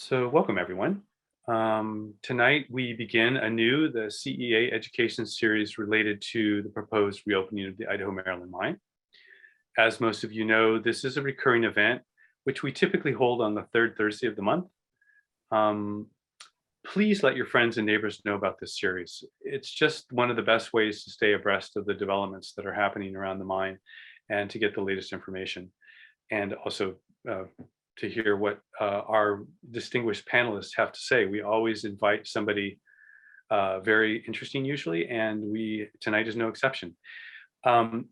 So welcome everyone. Tonight we begin anew the CEA education series related to the proposed reopening of the Idaho-Maryland mine. As most of you know, this is a recurring event, which we typically hold on the third Thursday of the month. Please let your friends and neighbors know about this series. It's just one of the best ways to stay abreast of the developments that are happening around the mine and to get the latest information. And also to hear what our distinguished panelists have to say. We always invite somebody very interesting usually, and tonight is no exception.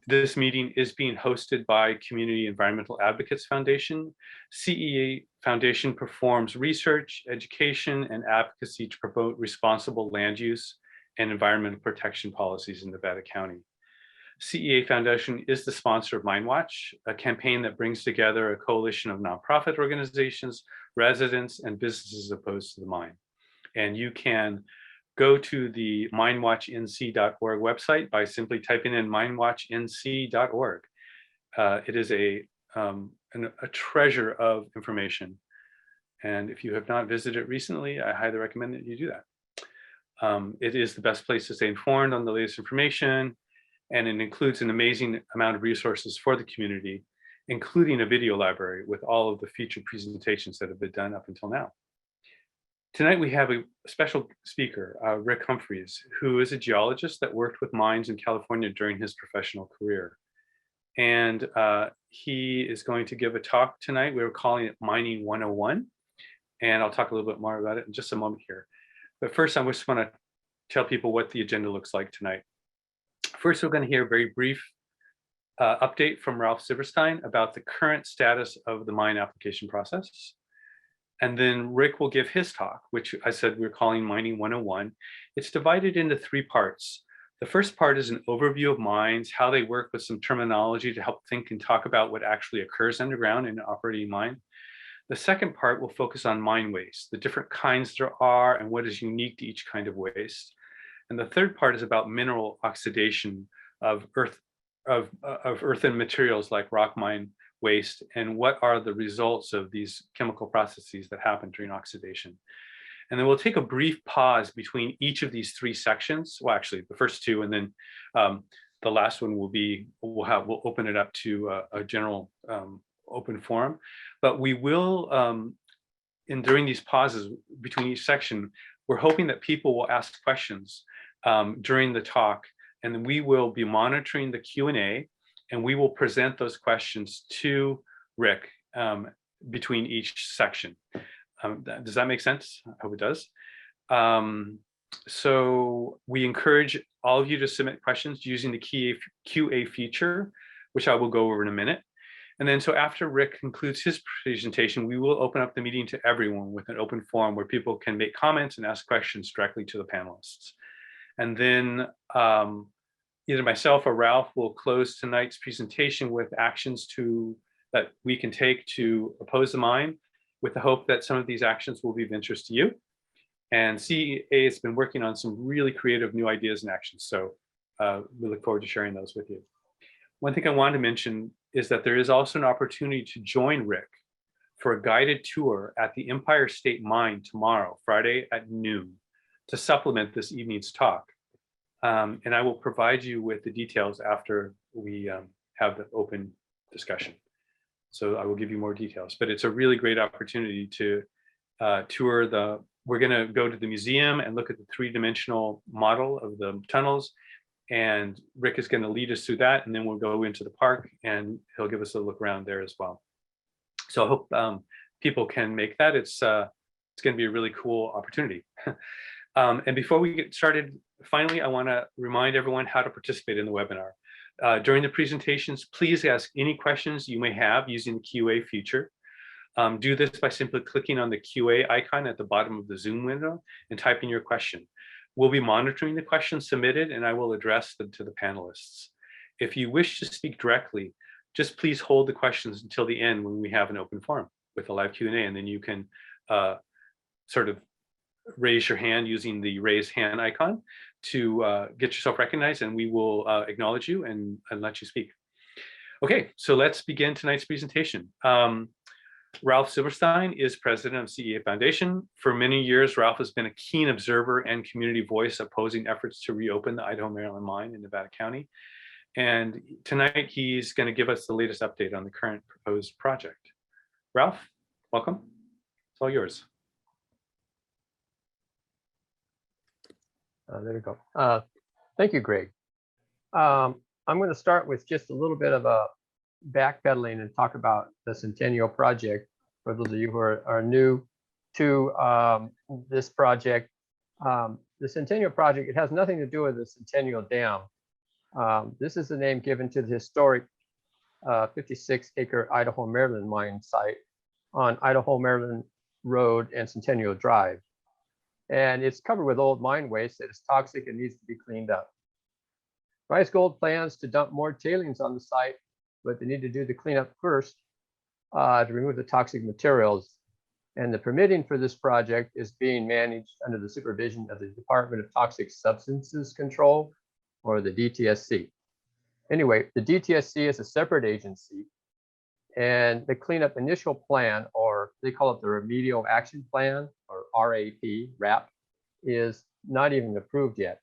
This meeting is being hosted by Community Environmental Advocates Foundation. CEA Foundation performs research, education, and advocacy to promote responsible land use and environmental protection policies in Nevada County. CEA Foundation is the sponsor of MineWatch, a campaign that brings together a coalition of nonprofit organizations, residents, and businesses opposed to the mine. And you can go to the minewatchnc.org website by simply typing in minewatchnc.org. It is a treasure of information. And if you have not visited recently, I highly recommend that you do that. It is the best place to stay informed on the latest information, and it includes an amazing amount of resources for the community, including a video library with all of the featured presentations that have been done up until now. Tonight we have a special speaker, Rick Humphreys, who is a geologist that worked with mines in California during his professional career. And he is going to give a talk tonight. We're calling it Mining 101. And I'll talk a little bit more about it in just a moment here. But first, I just want to tell people what the agenda looks like tonight. First, we're going to hear a very brief update from Ralph Silverstein about the current status of the mine application process. And then Rick will give his talk, which I said we're calling Mining 101. It's divided into three parts. The first part is an overview of mines, how they work with some terminology to help think and talk about what actually occurs underground in an operating mine. The second part will focus on mine waste, the different kinds there are and what is unique to each kind of waste. And the third part is about mineral oxidation of earthen materials like rock mine waste, and what are the results of these chemical processes that happen during oxidation. And then we'll take a brief pause between each of these three sections. Well, actually, the first two, and then the last one will be, we'll open it up to a general open forum. But we will, during these pauses between each section, we're hoping that people will ask questions during the talk, and then we will be monitoring the Q&A, and we will present those questions to Rick between each section. Does that make sense? I hope it does. So we encourage all of you to submit questions using the QA feature, which I will go over in a minute. And then so after Rick concludes his presentation, we will open up the meeting to everyone with an open forum where people can make comments and ask questions directly to the panelists. And then either myself or Ralph will close tonight's presentation with actions that we can take to oppose the mine, with the hope that some of these actions will be of interest to you. And CEA has been working on some really creative new ideas and actions. So we look forward to sharing those with you. One thing I wanted to mention is that there is also an opportunity to join Rick for a guided tour at the Empire State Mine tomorrow, Friday at noon, to supplement this evening's talk. And I will provide you with the details after we have the open discussion. So I will give you more details, but it's a really great opportunity to tour we're gonna go to the museum and look at the three-dimensional model of the tunnels, and Rick is gonna lead us through that, and then we'll go into the park and he'll give us a look around there as well. So I hope people can make that. It's gonna be a really cool opportunity. And before we get started, finally, I wanna remind everyone how to participate in the webinar. During the presentations, please ask any questions you may have using the QA feature. Do this by simply clicking on the QA icon at the bottom of the Zoom window and typing your question. We'll be monitoring the questions submitted, and I will address them to the panelists. If you wish to speak directly, just please hold the questions until the end when we have an open forum with a live Q&A, and then you can sort of raise your hand using the raise hand icon to get yourself recognized, and we will acknowledge you and let you speak. Okay, so let's begin tonight's presentation. Ralph Silberstein is president of CEA Foundation. For many years, Ralph has been a keen observer and community voice opposing efforts to reopen the Idaho Maryland mine in Nevada County. And tonight he's going to give us the latest update on the current proposed project. Ralph, welcome. It's all yours. There we go. Thank you, Greg. I'm going to start with just a little bit of a backpedaling and talk about the Centennial Project. For those of you who are new to this project, the Centennial Project, it has nothing to do with the Centennial Dam. This is the name given to the historic 56-acre Idaho Maryland mine site on Idaho Maryland Road and Centennial Drive. And it's covered with old mine waste that is toxic and needs to be cleaned up. Rice Gold plans to dump more tailings on the site, but they need to do the cleanup first to remove the toxic materials. And the permitting for this project is being managed under the supervision of the Department of Toxic Substances Control, or the DTSC. Anyway, the DTSC is a separate agency, and the cleanup initial plan, or they call it the Remedial Action Plan, or RAP, is not even approved yet.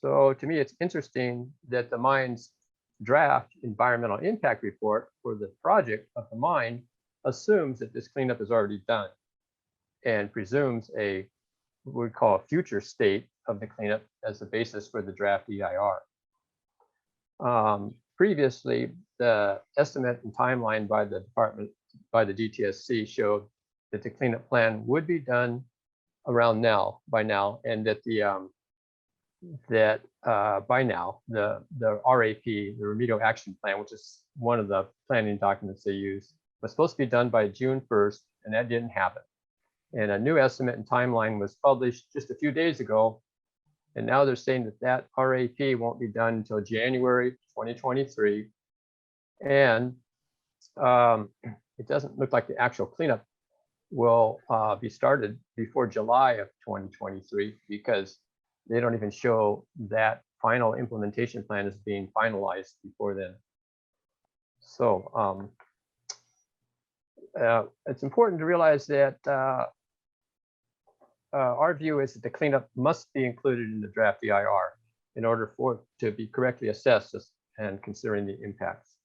So to me, it's interesting that the mine's draft environmental impact report for the project of the mine assumes that this cleanup is already done and presumes what we call a future state of the cleanup as the basis for the draft EIR. Previously, the estimate and timeline by the DTSC showed that the cleanup plan would be done around by now, and that by now the RAP, the Remedial Action Plan, which is one of the planning documents they use, was supposed to be done by June 1st, and that didn't happen. And a new estimate and timeline was published just a few days ago, and now they're saying that RAP won't be done until January 2023, and it doesn't look like the actual cleanup will be started before July of 2023, because they don't even show that final implementation plan is being finalized before then. So it's important to realize that our view is that the cleanup must be included in the draft EIR in order for it to be correctly assessed and considering the impacts.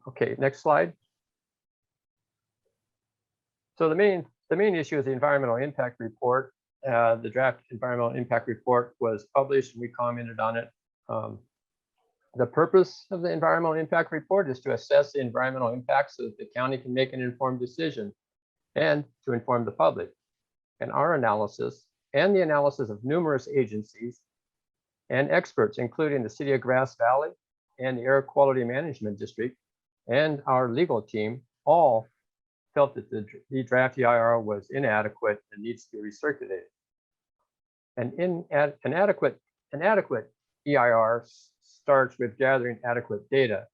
Okay, next slide. So the main issue is the environmental impact report. The draft environmental impact report was published and we commented on it. The purpose of the environmental impact report is to assess the environmental impact so that the county can make an informed decision and to inform the public. And our analysis and the analysis of numerous agencies and experts, including the City of Grass Valley and the Air Quality Management District and our legal team, all felt that the draft EIR was inadequate and needs to be recirculated. And an adequate EIR starts with gathering adequate data.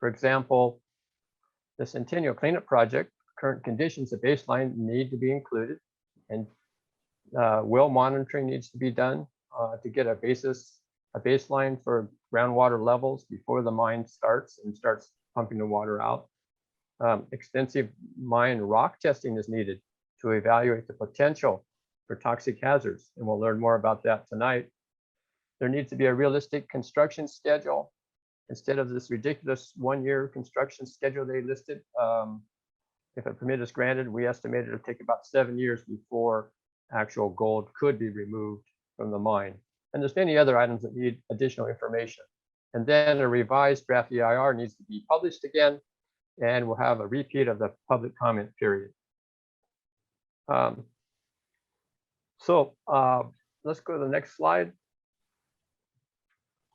For example, the Centennial Cleanup Project, current conditions of baseline need to be included, and well monitoring needs to be done to get a baseline for groundwater levels before the mine starts pumping the water out. Extensive mine rock testing is needed to evaluate the potential for toxic hazards, and we'll learn more about that tonight. There needs to be a realistic construction schedule instead of this ridiculous one-year construction schedule they listed. If a permit is granted, we estimate it'll take about 7 years before actual gold could be removed from the mine. And there's many other items that need additional information. And then a revised draft EIR needs to be published again, and we'll have a repeat of the public comment period. Let's go to the next slide.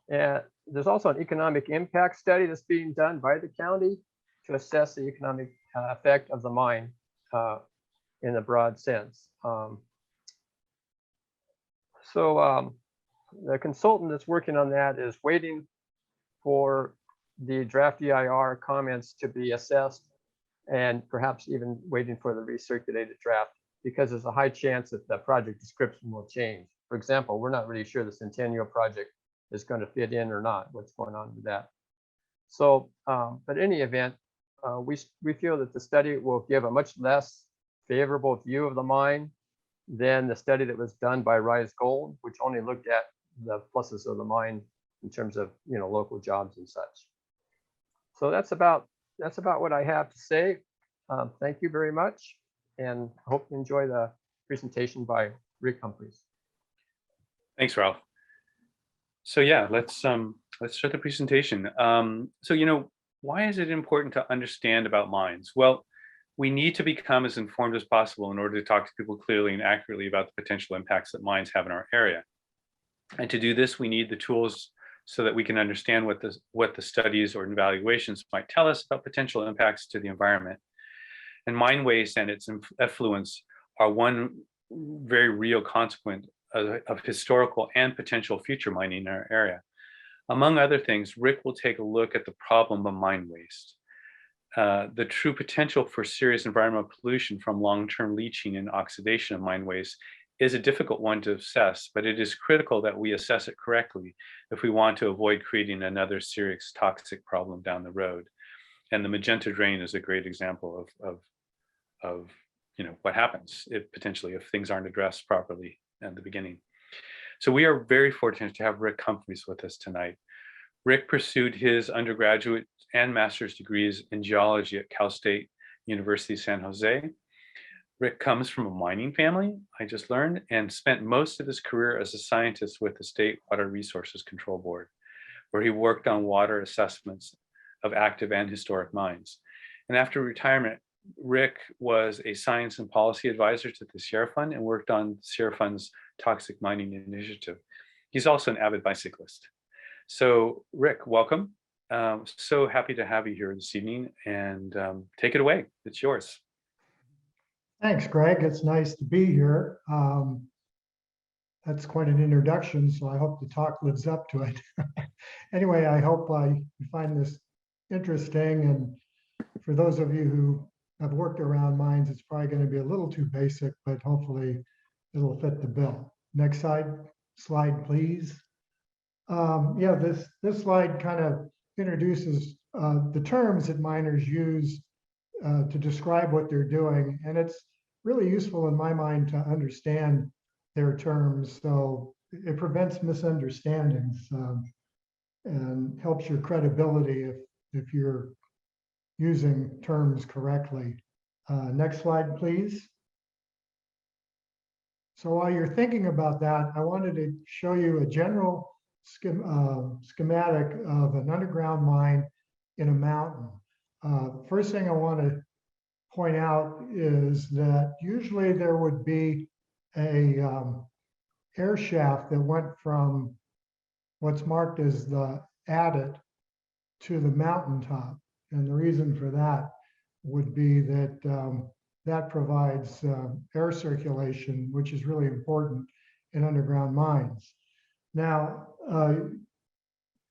There's also an economic impact study that's being done by the county to assess the economic effect of the mine in a broad sense. The consultant that's working on that is waiting for the draft EIR comments to be assessed, and perhaps even waiting for the recirculated draft, because there's a high chance that the project description will change. For example, we're not really sure the Centennial Project is going to fit in or not, what's going on with that. So, but in any event, we feel that the study will give a much less favorable view of the mine than the study that was done by Rise Gold, which only looked at the pluses of the mine in terms of local jobs and such. So that's about what I have to say. Thank you very much, and I hope you enjoy the presentation by Rick Humphreys. Thanks, Ralph. So yeah, let's start the presentation. So why is it important to understand about mines? Well, we need to become as informed as possible in order to talk to people clearly and accurately about the potential impacts that mines have in our area. And to do this, we need the tools so that we can understand what the studies or evaluations might tell us about potential impacts to the environment. And mine waste and its effluents are one very real consequence of historical and potential future mining in our area. Among other things, Rick will take a look at the problem of mine waste. The true potential for serious environmental pollution from long-term leaching and oxidation of mine waste is a difficult one to assess, but it is critical that we assess it correctly if we want to avoid creating another serious toxic problem down the road. And the magenta drain is a great example of what happens potentially if things aren't addressed properly at the beginning. So we are very fortunate to have Rick Humphreys with us tonight. Rick pursued his undergraduate and master's degrees in geology at Cal State University, San Jose. Rick comes from a mining family, I just learned, and spent most of his career as a scientist with the State Water Resources Control Board, where he worked on water assessments of active and historic mines. And after retirement, Rick was a science and policy advisor to the Sierra Fund and worked on Sierra Fund's toxic mining initiative. He's also an avid bicyclist. So Rick, welcome. So happy to have you here this evening, and take it away. It's yours. Thanks, Greg. It's nice to be here. That's quite an introduction, so I hope the talk lives up to it. Anyway, I hope you find this interesting, and for those of you who have worked around mines, it's probably going to be a little too basic, but hopefully it'll fit the bill. Next slide, please. Yeah, this slide kind of introduces the terms that miners use to describe what they're doing, and it's really useful in my mind to understand their terms, so it prevents misunderstandings and helps your credibility if you're using terms correctly. Next slide, please. So while you're thinking about that, I wanted to show you a general schematic of an underground mine in a mountain. First thing I want to point out is that usually there would be a air shaft that went from what's marked as the adit to the mountaintop. And the reason for that would be that that provides air circulation, which is really important in underground mines. Now,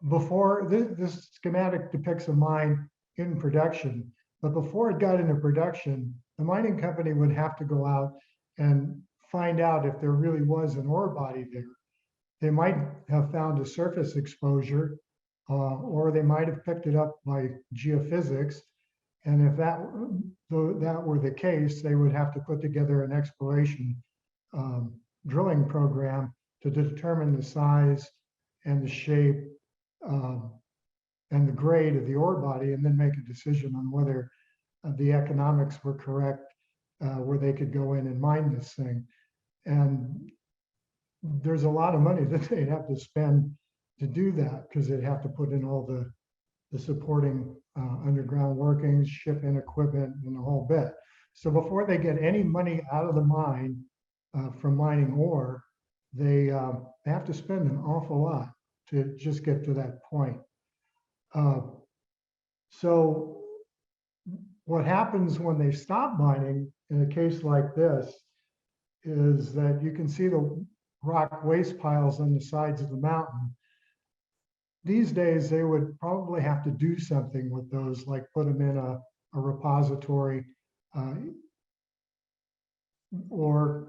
before this schematic depicts a mine in production, but before it got into production, the mining company would have to go out and find out if there really was an ore body there. They might have found a surface exposure, or they might have picked it up by geophysics. And if that were the case, they would have to put together an exploration drilling program to determine the size and the shape and the grade of the ore body, and then make a decision on whether the economics were correct, where they could go in and mine this thing. And there's a lot of money that they'd have to spend to do that, because they'd have to put in all the supporting underground workings, ship in equipment, and the whole bit. So before they get any money out of the mine from mining ore, they have to spend an awful lot to just get to that point. So what happens when they stop mining in a case like this is that you can see the rock waste piles on the sides of the mountain. These days, they would probably have to do something with those, like put them in a repository, or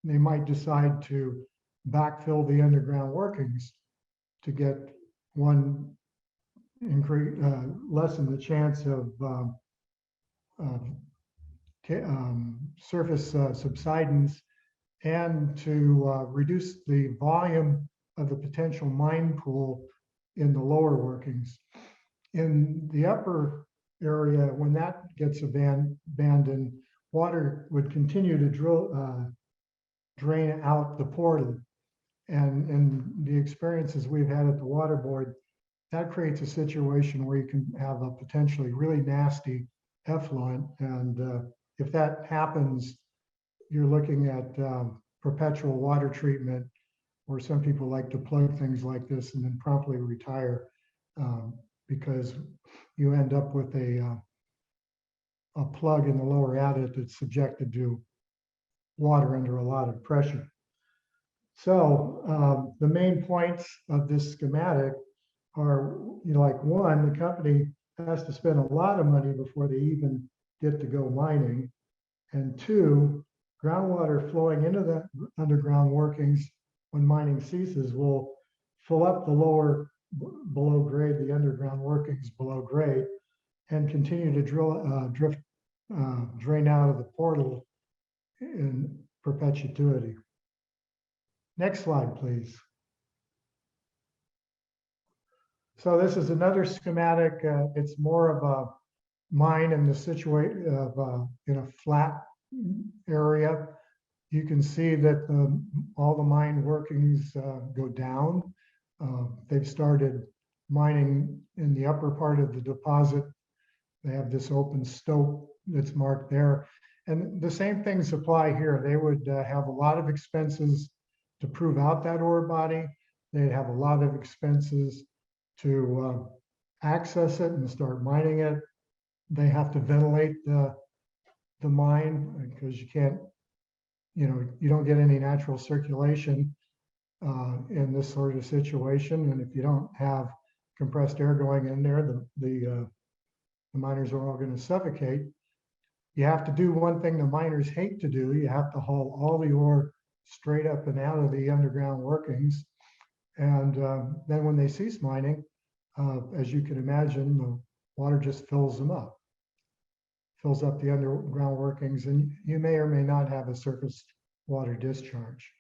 they might decide to backfill the underground workings to get lessen the chance of surface subsidence and to reduce the volume of the potential mine pool in the lower workings. In the upper area, when that gets abandoned, water would continue to drain out the portal. And in the experiences we've had at the water board, that creates a situation where you can have a potentially really nasty effluent. And if that happens, you're looking at perpetual water treatment, where some people like to plug things like this and then promptly retire because you end up with a plug in the lower adit that's subjected to water under a lot of pressure. So the main points of this schematic are, like one, the company has to spend a lot of money before they even get to go mining. And two, groundwater flowing into the underground workings when mining ceases will fill up the lower below grade, the underground workings below grade, and continue to drain out of the portal in perpetuity. Next slide, please. So this is another schematic. It's more of a mine in the situation of in a flat area. You can see that all the mine workings go down. They've started mining in the upper part of the deposit. They have this open stope that's marked there. And the same things apply here. They would have a lot of expenses to prove out that ore body. They'd have a lot of expenses to access it and start mining it. They have to ventilate the mine because you can't, you don't get any natural circulation in this sort of situation. And if you don't have compressed air going in there, the miners are all going to suffocate. You have to do one thing the miners hate to do. You have to haul all the ore straight up and out of the underground workings. And then when they cease mining, as you can imagine, the water just fills them up, fills up the underground workings, and you may or may not have a surface water discharge.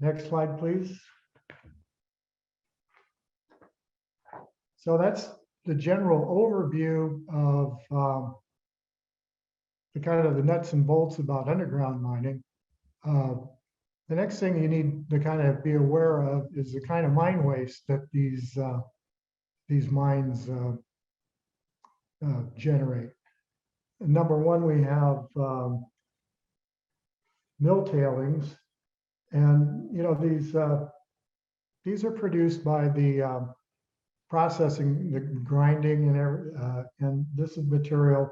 Next slide, please. So that's the general overview of the kind of the nuts and bolts about underground mining. The next thing you need to kind of be aware of is the kind of mine waste that these mines generate. Number one, we have mill tailings, and these are produced by the processing, the grinding, and this material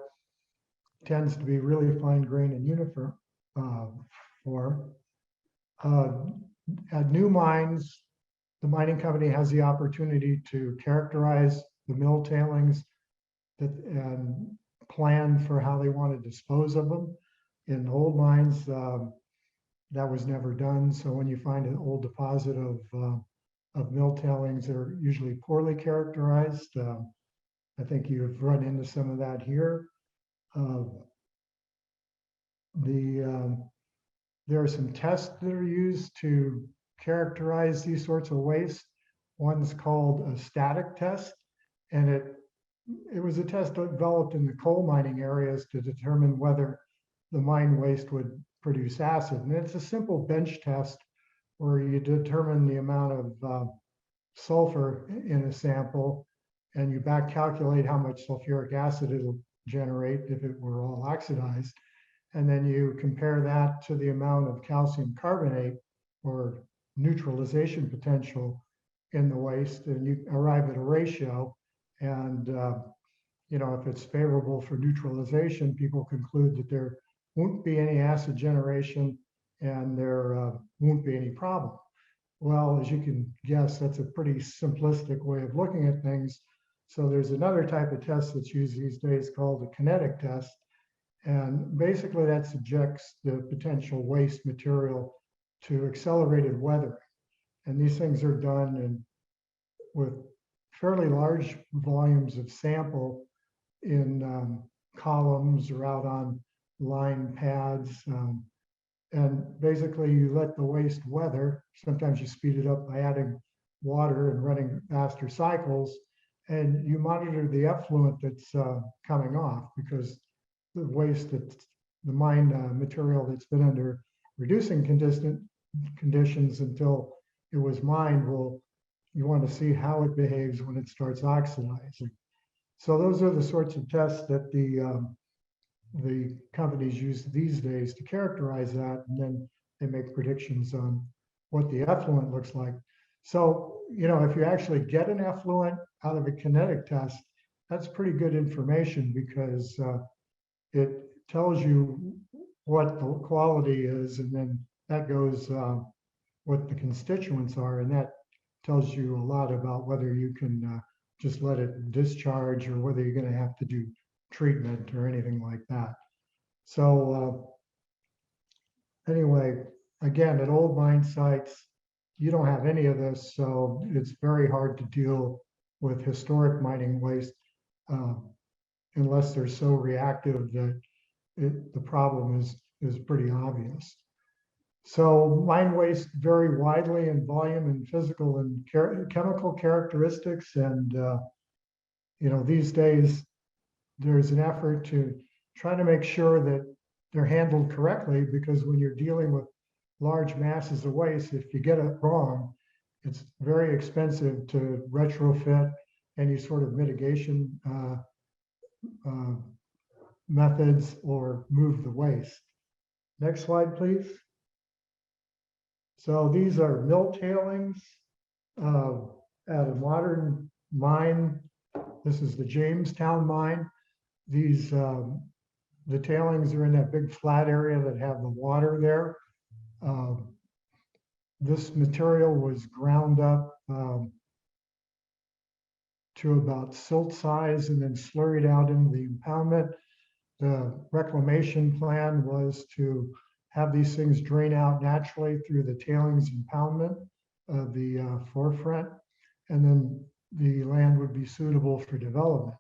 tends to be really fine grained and uniform form. At new mines, the mining company has the opportunity to characterize the mill tailings and plan for how they want to dispose of them. In old mines, that was never done. So when you find an old deposit of mill tailings, they're usually poorly characterized. I think you've run into some of that here. There are some tests that are used to characterize these sorts of waste. One's called a static test, and it was a test developed in the coal mining areas to determine whether the mine waste would produce acid. And it's a simple bench test where you determine the amount of sulfur in a sample, and you back calculate how much sulfuric acid it'll generate if it were all oxidized. And then you compare that to the amount of calcium carbonate or neutralization potential in the waste, and you arrive at a ratio. And if it's favorable for neutralization, people conclude that there won't be any acid generation and there won't be any problem. Well, as you can guess, that's a pretty simplistic way of looking at things. So there's another type of test that's used these days called the Kinetic Test. And basically that subjects the potential waste material to accelerated weathering. And these things are done with fairly large volumes of sample in columns or out on line pads. And basically you let the waste weather. Sometimes you speed it up by adding water and running faster cycles. And you monitor the effluent that's coming off, because the waste that's the mine material that's been under reducing conditions until it was mined, you want to see how it behaves when it starts oxidizing. So those are the sorts of tests that the companies use these days to characterize that, and then they make predictions on what the effluent looks like. So, you know, if you actually get an effluent out of a kinetic test, that's pretty good information, because it tells you what the quality is, and then that goes what the constituents are, and that tells you a lot about whether you can just let it discharge or whether you're going to have to do treatment or anything like that. So anyway, again, at old mine sites, you don't have any of this, so it's very hard to deal with historic mining waste unless they're so reactive that the problem is pretty obvious. So mine waste vary widely in volume and physical and chemical characteristics, and you know, these days there's an effort to try to make sure that they're handled correctly, because when you're dealing with large masses of waste, if you get it wrong, it's very expensive to retrofit any sort of mitigation methods or move the waste. Next slide, please. So these are mill tailings at a modern mine. This is the Jamestown mine. These the tailings are in that big flat area that have the water there. This material was ground up to about silt size and then slurried out into the impoundment. The reclamation plan was to have these things drain out naturally through the tailings impoundment of the forefront, and then the land would be suitable for development.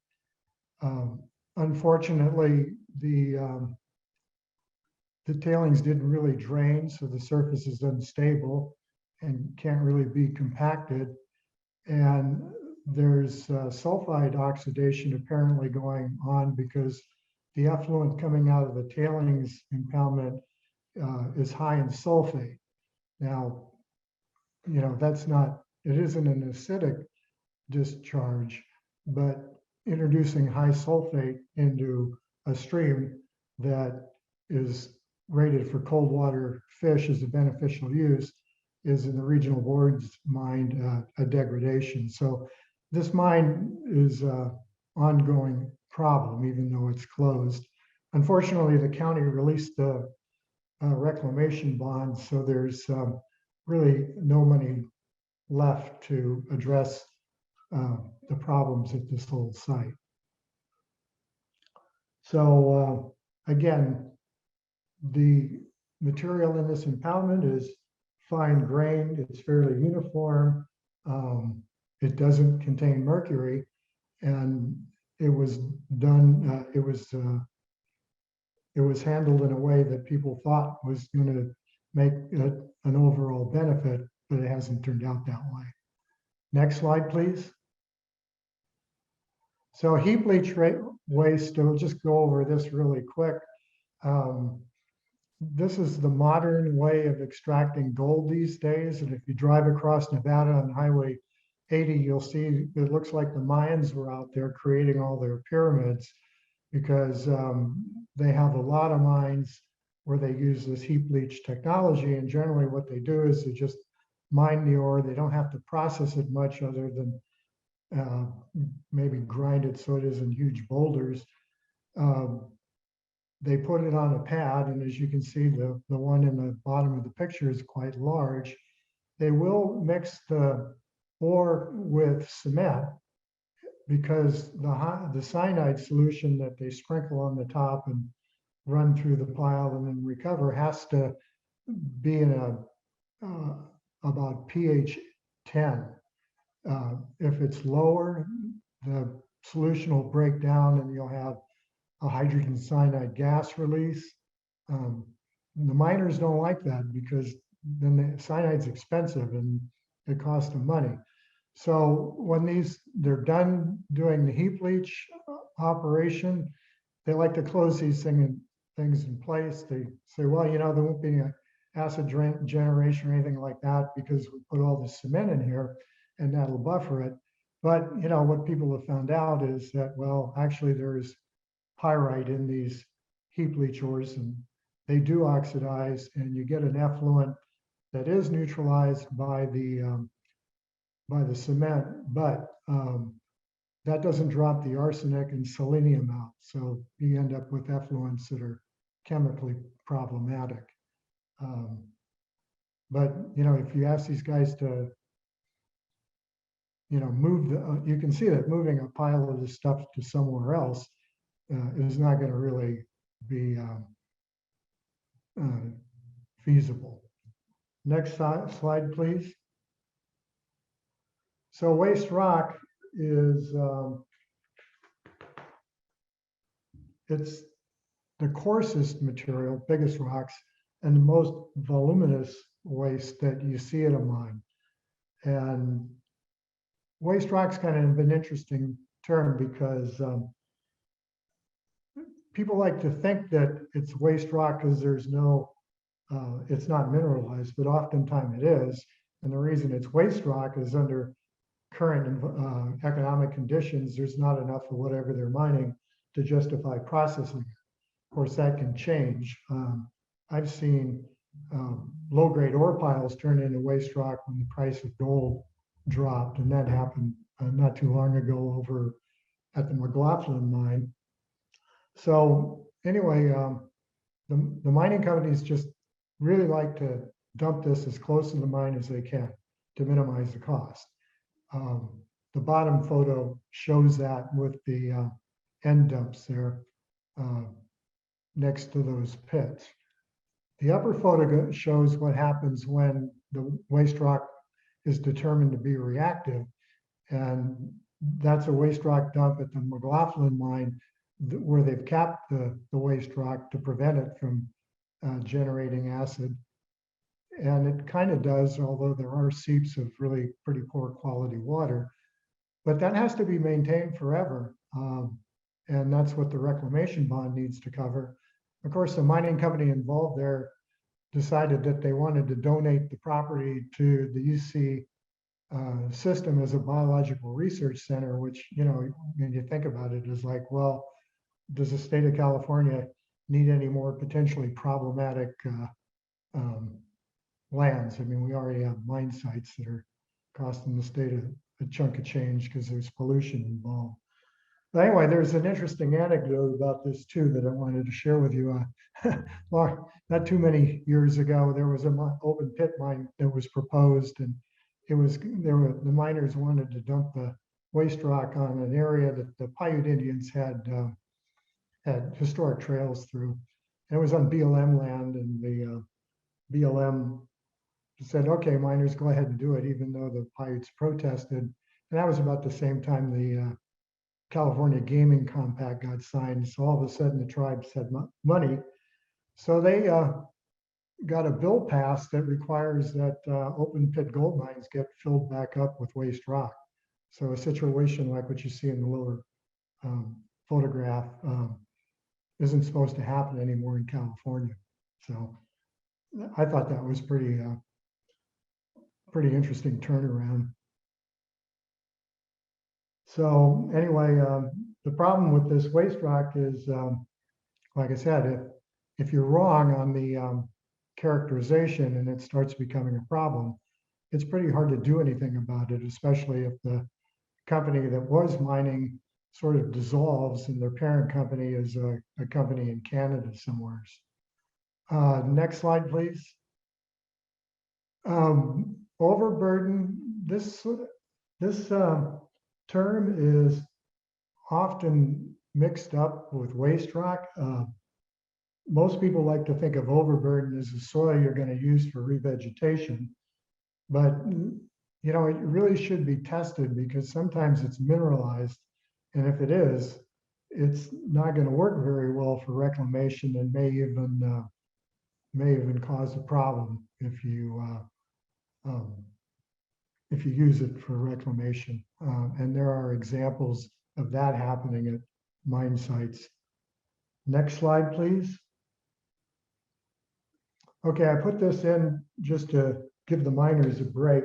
Unfortunately, the tailings didn't really drain, so the surface is unstable and can't really be compacted. And there's sulfide oxidation apparently going on, because the effluent coming out of the tailings impoundment is high in sulfate. Now, you know, it isn't an acidic discharge, but introducing high sulfate into a stream that is rated for cold water fish as a beneficial use is, in the regional board's mind, a degradation. So this mine is an ongoing problem, even though it's closed. Unfortunately, the county released the reclamation bond, so there's really no money left to address the problems at this old site. So again, the material in this impoundment is fine grained, it's fairly uniform, it doesn't contain mercury, and it was done, it was handled in a way that people thought was going to make it an overall benefit, but it hasn't turned out that way. Next slide, please. So heap leach waste, I'll just go over this really quick. This is the modern way of extracting gold these days. And if you drive across Nevada on Highway 80, you'll see it looks like the Mayans were out there creating all their pyramids, because they have a lot of mines where they use this heap leach technology. And generally what they do is they just mine the ore. They don't have to process it much other than maybe grind it so it isn't huge boulders. They put it on a pad, and as you can see, the one in the bottom of the picture is quite large. They will mix the ore with cement, because the cyanide solution that they sprinkle on the top and run through the pile and then recover has to be in about pH 10. If it's lower, the solution will break down and you'll have a hydrogen cyanide gas release. The miners don't like that because then the cyanide's expensive and it costs them money. So when they're done doing the heap leach operation, they like to close these things in place. They say, well, you know, there won't be any acid generation or anything like that because we put all this cement in here and that'll buffer it. But, you know, what people have found out is that, well, actually there's pyrite in these heap leach ores and they do oxidize, and you get an effluent that is neutralized by the cement, but that doesn't drop the arsenic and selenium out. So you end up with effluents that are chemically problematic. But, you know, if you ask these guys to, you know, move you can see that moving a pile of this stuff to somewhere else is not going to really be feasible. Next slide, please. So waste rock is, it's the coarsest material, biggest rocks, and the most voluminous waste that you see at a mine. And waste rock's kind of an interesting term because people like to think that it's waste rock because there's no, it's not mineralized, but oftentimes it is. And the reason it's waste rock is under current economic conditions, there's not enough of whatever they're mining to justify processing. Of course, that can change. I've seen low-grade ore piles turn into waste rock when the price of gold dropped, and that happened not too long ago over at the McLaughlin mine. So anyway, the mining companies just really like to dump this as close to the mine as they can to minimize the cost. The bottom photo shows that with the end dumps there next to those pits. The upper photo shows what happens when the waste rock is determined to be reactive. And that's a waste rock dump at the McLaughlin mine where they've capped the waste rock to prevent it from generating acid. And it kind of does, although there are seeps of really pretty poor quality water, but that has to be maintained forever. And that's what the reclamation bond needs to cover. Of course, the mining company involved there decided that they wanted to donate the property to the UC system as a biological research center, which, you know, when you think about it, is like, well, does the state of California need any more potentially problematic lands? I mean, we already have mine sites that are costing the state a chunk of change because there's pollution involved. But anyway, there's an interesting anecdote about this too that I wanted to share with you. Well, not too many years ago, there was an open pit mine that was proposed, and the miners wanted to dump the waste rock on an area that the Paiute Indians had historic trails through. And it was on BLM land, and the BLM said, okay, miners, go ahead and do it, even though the Paiutes protested. And that was about the same time the California Gaming Compact got signed. So all of a sudden the tribes had money. So they got a bill passed that requires that open pit gold mines get filled back up with waste rock. So a situation like what you see in the lower photograph isn't supposed to happen anymore in California. So I thought that was pretty interesting turnaround. So anyway, the problem with this waste rock is, like I said, if you're wrong on the characterization and it starts becoming a problem, it's pretty hard to do anything about it, especially if the company that was mining sort of dissolves and their parent company is a company in Canada somewhere. Next slide, please. Overburden, this term is often mixed up with waste rock. Most people like to think of overburden as the soil you're going to use for revegetation, but you know, it really should be tested because sometimes it's mineralized, and if it is, it's not going to work very well for reclamation and may even cause a problem if you use it for reclamation. And there are examples of that happening at mine sites. Next slide, please. Okay, I put this in just to give the miners a break.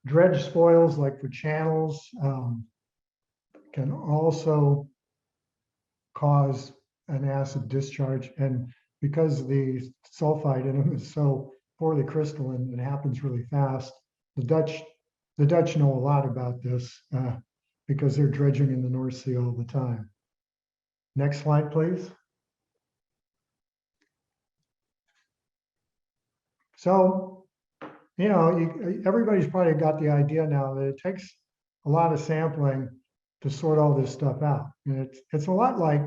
Dredge spoils, like for channels, can also cause an acid discharge. And because the sulfide in them is so poorly crystalline, it happens really fast. The Dutch know a lot about this because they're dredging in the North Sea all the time. Next slide, please. So, you know, everybody's probably got the idea now that it takes a lot of sampling to sort all this stuff out. And it's a lot like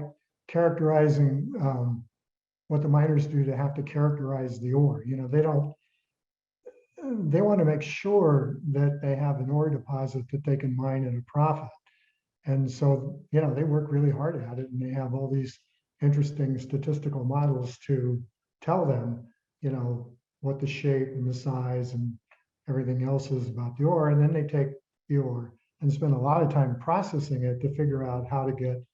characterizing what the miners do to have to characterize the ore. You know, they want to make sure that they have an ore deposit that they can mine at a profit. And so, you know, they work really hard at it, and they have all these interesting statistical models to tell them, you know, what the shape and the size and everything else is about the ore. And then they take the ore and spend a lot of time processing it to figure out how to get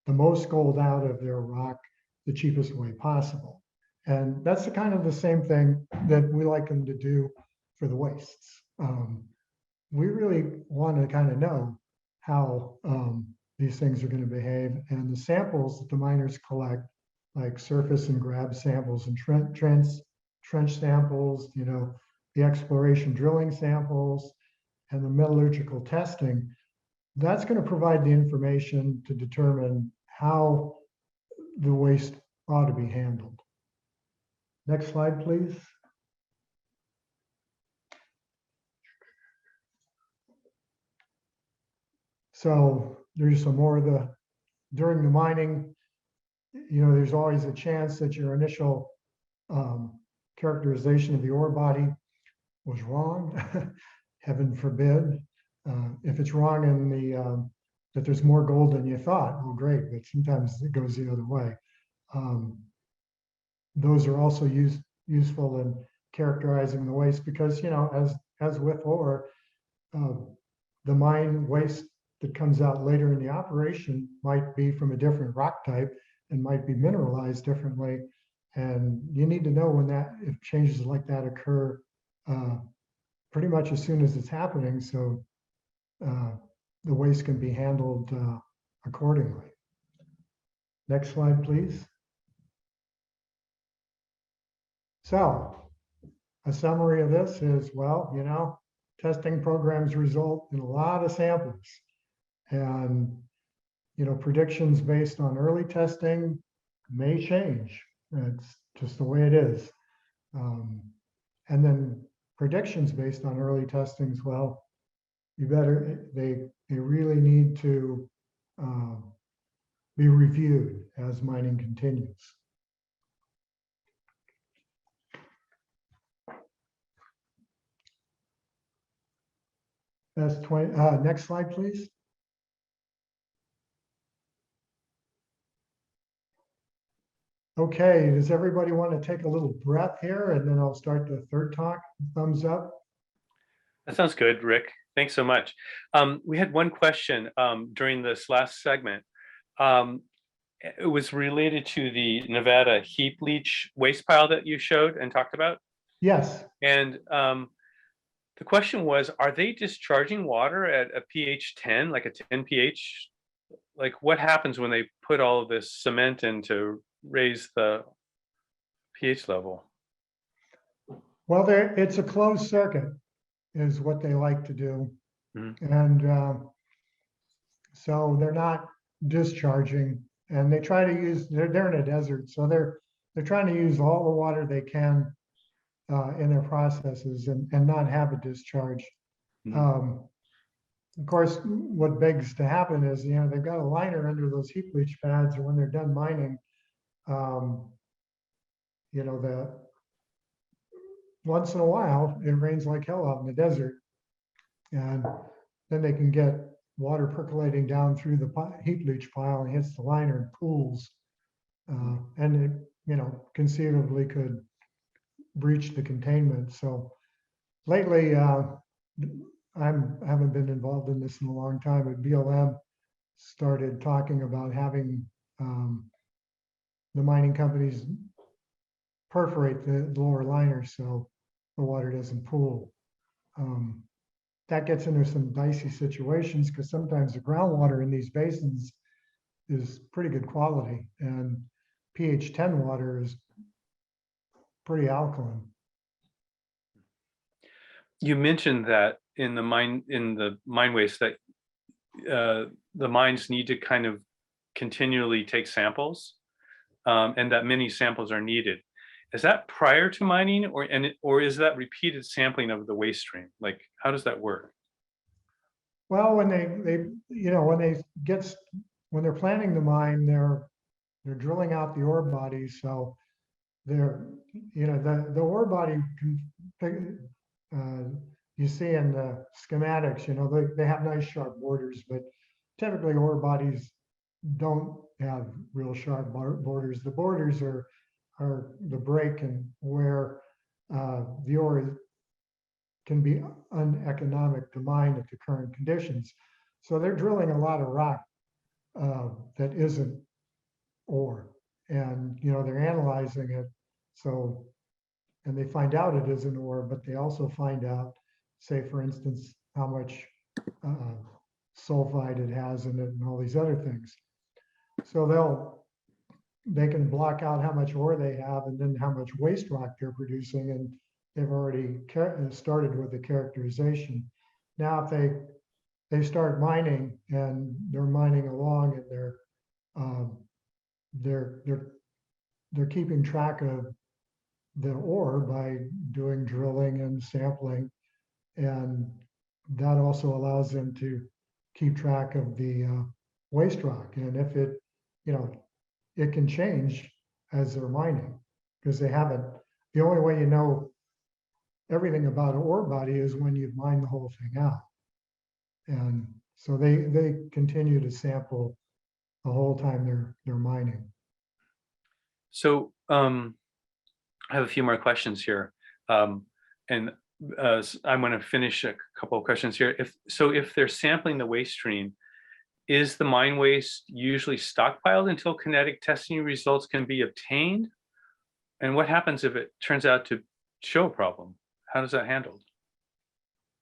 the most gold out of their rock the cheapest way possible. And that's the same thing that we like them to do for the wastes. We really want to kind of know how these things are going to behave. And the samples that the miners collect, like surface and grab samples and trench samples, you know, the exploration drilling samples, and the metallurgical testing, that's going to provide the information to determine how the waste ought to be handled. Next slide, please. So there's some more of during the mining, you know, there's always a chance that your initial characterization of the ore body was wrong. Heaven forbid. If it's wrong in that there's more gold than you thought, well, great, but sometimes it goes the other way. Those are also useful in characterizing the waste because, you know, as with ore, the mine waste that comes out later in the operation might be from a different rock type and might be mineralized differently. And you need to know if changes like that occur pretty much as soon as it's happening, so the waste can be handled accordingly. Next slide, please. So a summary of this is, well, you know, testing programs result in a lot of samples. And, you know, predictions based on early testing may change. It's just the way it is. And then predictions based on early testings, well, they really need to be reviewed as mining continues. That's 20. Next slide, please. Okay, does everybody want to take a little breath here, and then I'll start the third talk? Thumbs up. That sounds good, Rick. Thanks so much. We had one question during this last segment. It was related to the Nevada heap leach waste pile that you showed and talked about. Yes. And the question was, are they discharging water at a pH 10, like a 10 pH? Like what happens when they put all of this cement in to raise the pH level? Well, it's a closed circuit is what they like to do. Mm-hmm. And so they're not discharging, and they try to use, they're in a desert, so they're trying to use all the water they can in their processes and not have a discharge. Mm-hmm. Of course, what begs to happen is, you know, they've got a liner under those heap leach pads, and when they're done mining, you know, once in a while, it rains like hell out in the desert. And then they can get water percolating down through the heap leach pile and hits the liner and pools. And it, conceivably could breach the containment. So lately, I haven't been involved in this in a long time, but BLM started talking about having the mining companies perforate the lower liner so the water doesn't pool. That gets into some dicey situations because sometimes the groundwater in these basins is pretty good quality, and pH 10 water is pretty alkaline. You mentioned that in the mine waste that the mines need to kind of continually take samples, and that many samples are needed. Is that prior to mining, or is that repeated sampling of the waste stream? Like, how does that work? Well, when when they're planning the mine, they're drilling out the ore body. So they're, the ore body you see in the schematics, they have nice sharp borders, but typically ore bodies don't have real sharp borders. The borders are the break and where the ore can be uneconomic to mine at the current conditions. So they're drilling a lot of rock that isn't ore, and they're analyzing it. So, and they find out it isn't ore, but they also find out, say for instance, how much sulfide it has in it and all these other things. So they can block out how much ore they have and then how much waste rock they're producing, and they've already started with the characterization. Now, if they start mining and they're mining along and they're keeping track of the ore by doing drilling and sampling, and that also allows them to keep track of the waste rock. And if it, it can change as they're mining, because they haven't. The only way you know everything about an ore body is when you've mined the whole thing out. And so they continue to sample the whole time they're mining. So I have a few more questions here, and I'm going to finish a couple of questions here. If they're sampling the waste stream, is the mine waste usually stockpiled until kinetic testing results can be obtained? And what happens if it turns out to show a problem? How does that handled?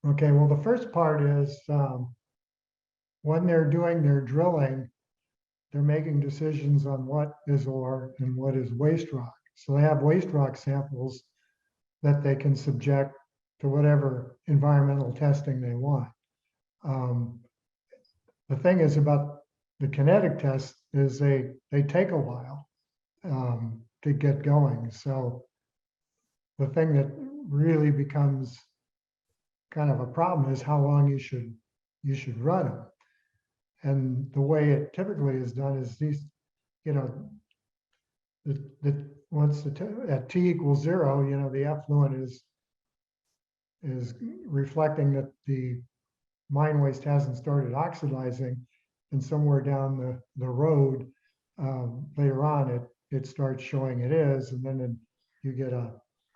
Okay, well, the first part is when they're doing their drilling, they're making decisions on what is ore and what is waste rock. So they have waste rock samples that they can subject to whatever environmental testing they want. The thing is about the kinetic test is they take a while to get going. So the thing that really becomes kind of a problem is how long you should run them. And the way it typically is done is these, once at T equals 0, the effluent is reflecting that the mine waste hasn't started oxidizing, and somewhere down the road later on it starts showing it is, and then you get a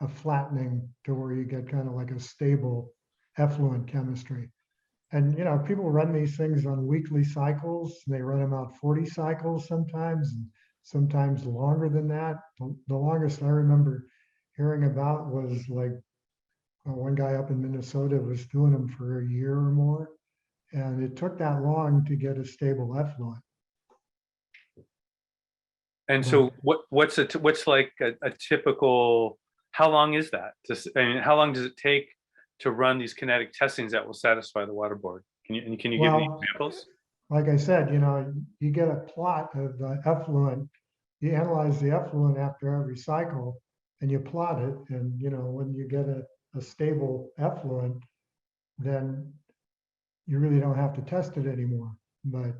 flattening to where you get kind of like a stable effluent chemistry. And people run these things on weekly cycles. They run them out 40 cycles sometimes, and sometimes longer than that. The longest I remember hearing about was like one guy up in Minnesota was doing them for a year or more, and it took that long to get a stable effluent. And so what's like a typical, how long is that? How long does it take to run these kinetic testings that will satisfy the water board? Can you give me examples? Like I said, you get a plot of the effluent, you analyze the effluent after every cycle and you plot it. And, when you get a stable effluent, then you really don't have to test it anymore. But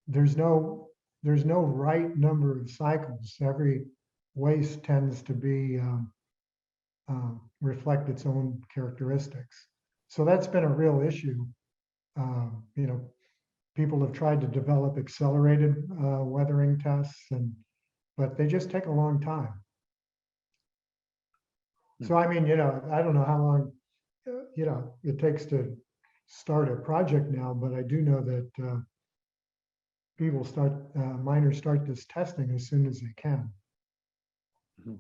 there's no right number of cycles. Every waste tends to be reflect its own characteristics. So that's been a real issue You know, people have tried to develop accelerated weathering tests, but they just take a long time. So, I mean, you know, I don't know how long, you know, it takes to start a project now, but I do know that miners start this testing as soon as they can. Mhm.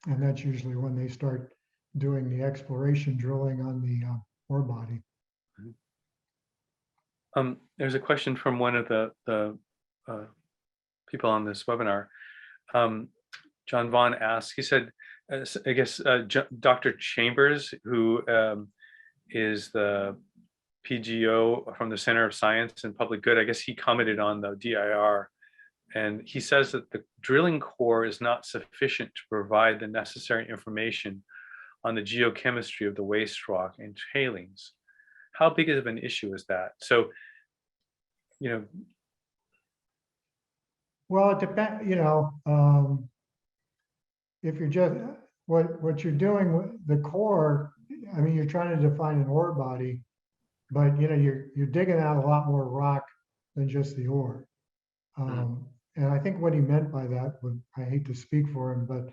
And that's usually when they start doing the exploration drilling on the ore body. There's a question from one of the people on this webinar. John Vaughn asked, he said, I guess Dr. Chambers, who is the PGO from the Center of Science and Public Good, I guess he commented on the DIR, and he says that the drilling core is not sufficient to provide the necessary information on the geochemistry of the waste rock and tailings. How big of an issue is that? So, you know. Well, it depends, you know, if you're just, what you're doing with the core, I mean, you're trying to define an ore body, but you know, you're digging out a lot more rock than just the ore. And I think what he meant by that, I hate to speak for him, but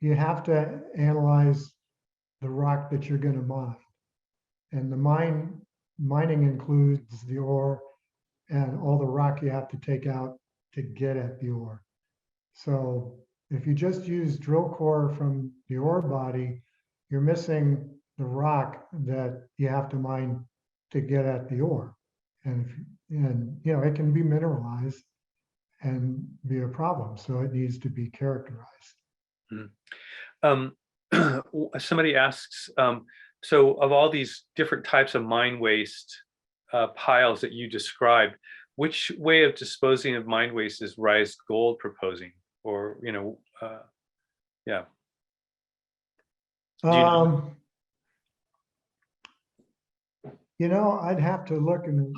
you have to analyze the rock that you're going to mine. And the mining includes the ore and all the rock you have to take out to get at the ore. So if you just use drill core from the ore body, you're missing the rock that you have to mine to get at the ore. And you know, it can be mineralized and be a problem. So it needs to be characterized. Somebody asks, so of all these different types of mine waste piles that you described, which way of disposing of mine waste is Rise Gold proposing? Or, you know, yeah. You know, I'd have to look and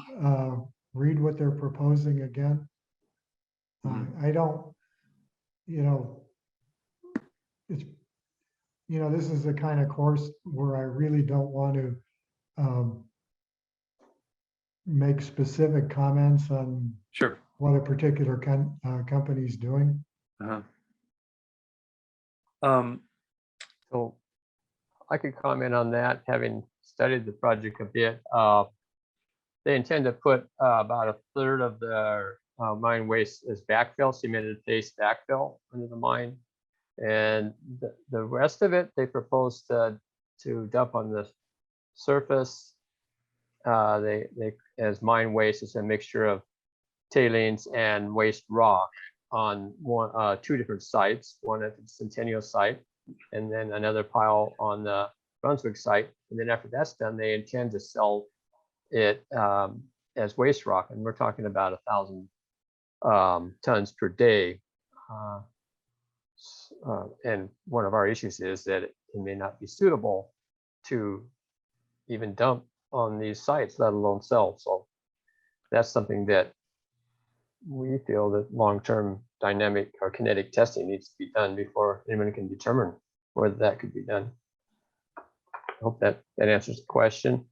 read what they're proposing again. I don't, you know, it's, you know, this is the kind of course where I really don't want to make specific comments on Sure. what a particular company is doing. So I could comment on that, having studied the project a bit. They intend to put about a third of their mine waste as backfill, cemented face backfill under the mine. And the rest of it, they propose to dump on the surface. They as mine waste is a mixture of tailings and waste rock on two different sites, one at the Centennial site, and then another pile on the Brunswick site. And then after that's done, they intend to sell it as waste rock, and we're talking about 1,000 tons per day. And one of our issues is that it may not be suitable to even dump on these sites, let alone sell. So that's something that we feel that long-term dynamic or kinetic testing needs to be done before anyone can determine whether that could be done. I hope that answers the question.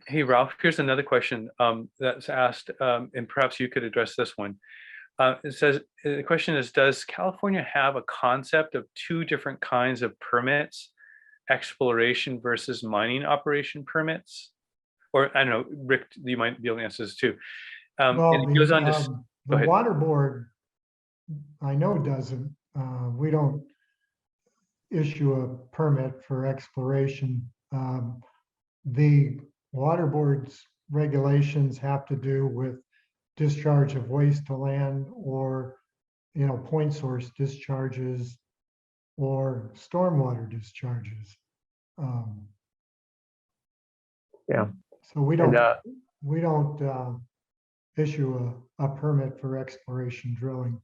Hey, Ralph, here's another question that's asked, and perhaps you could address this one. It says, the question is, does California have a concept of two different kinds of permits, exploration versus mining operation permits? Or I don't know, Rick, you might be able to answer this too. Well, and it goes on to, the water board, I know doesn't. We don't issue a permit for exploration. The water board's regulations have to do with discharge of waste to land, or, you know, point source discharges or stormwater discharges. Yeah. So we don't issue a permit for exploration drilling.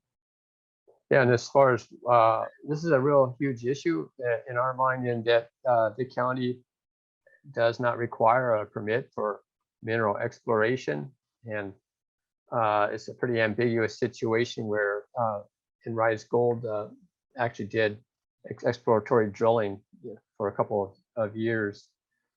Yeah, and as far as this is a real huge issue in our mind, in that the county does not require a permit for mineral exploration, and it's a pretty ambiguous situation where in Rise Gold actually did exploratory drilling for a couple of years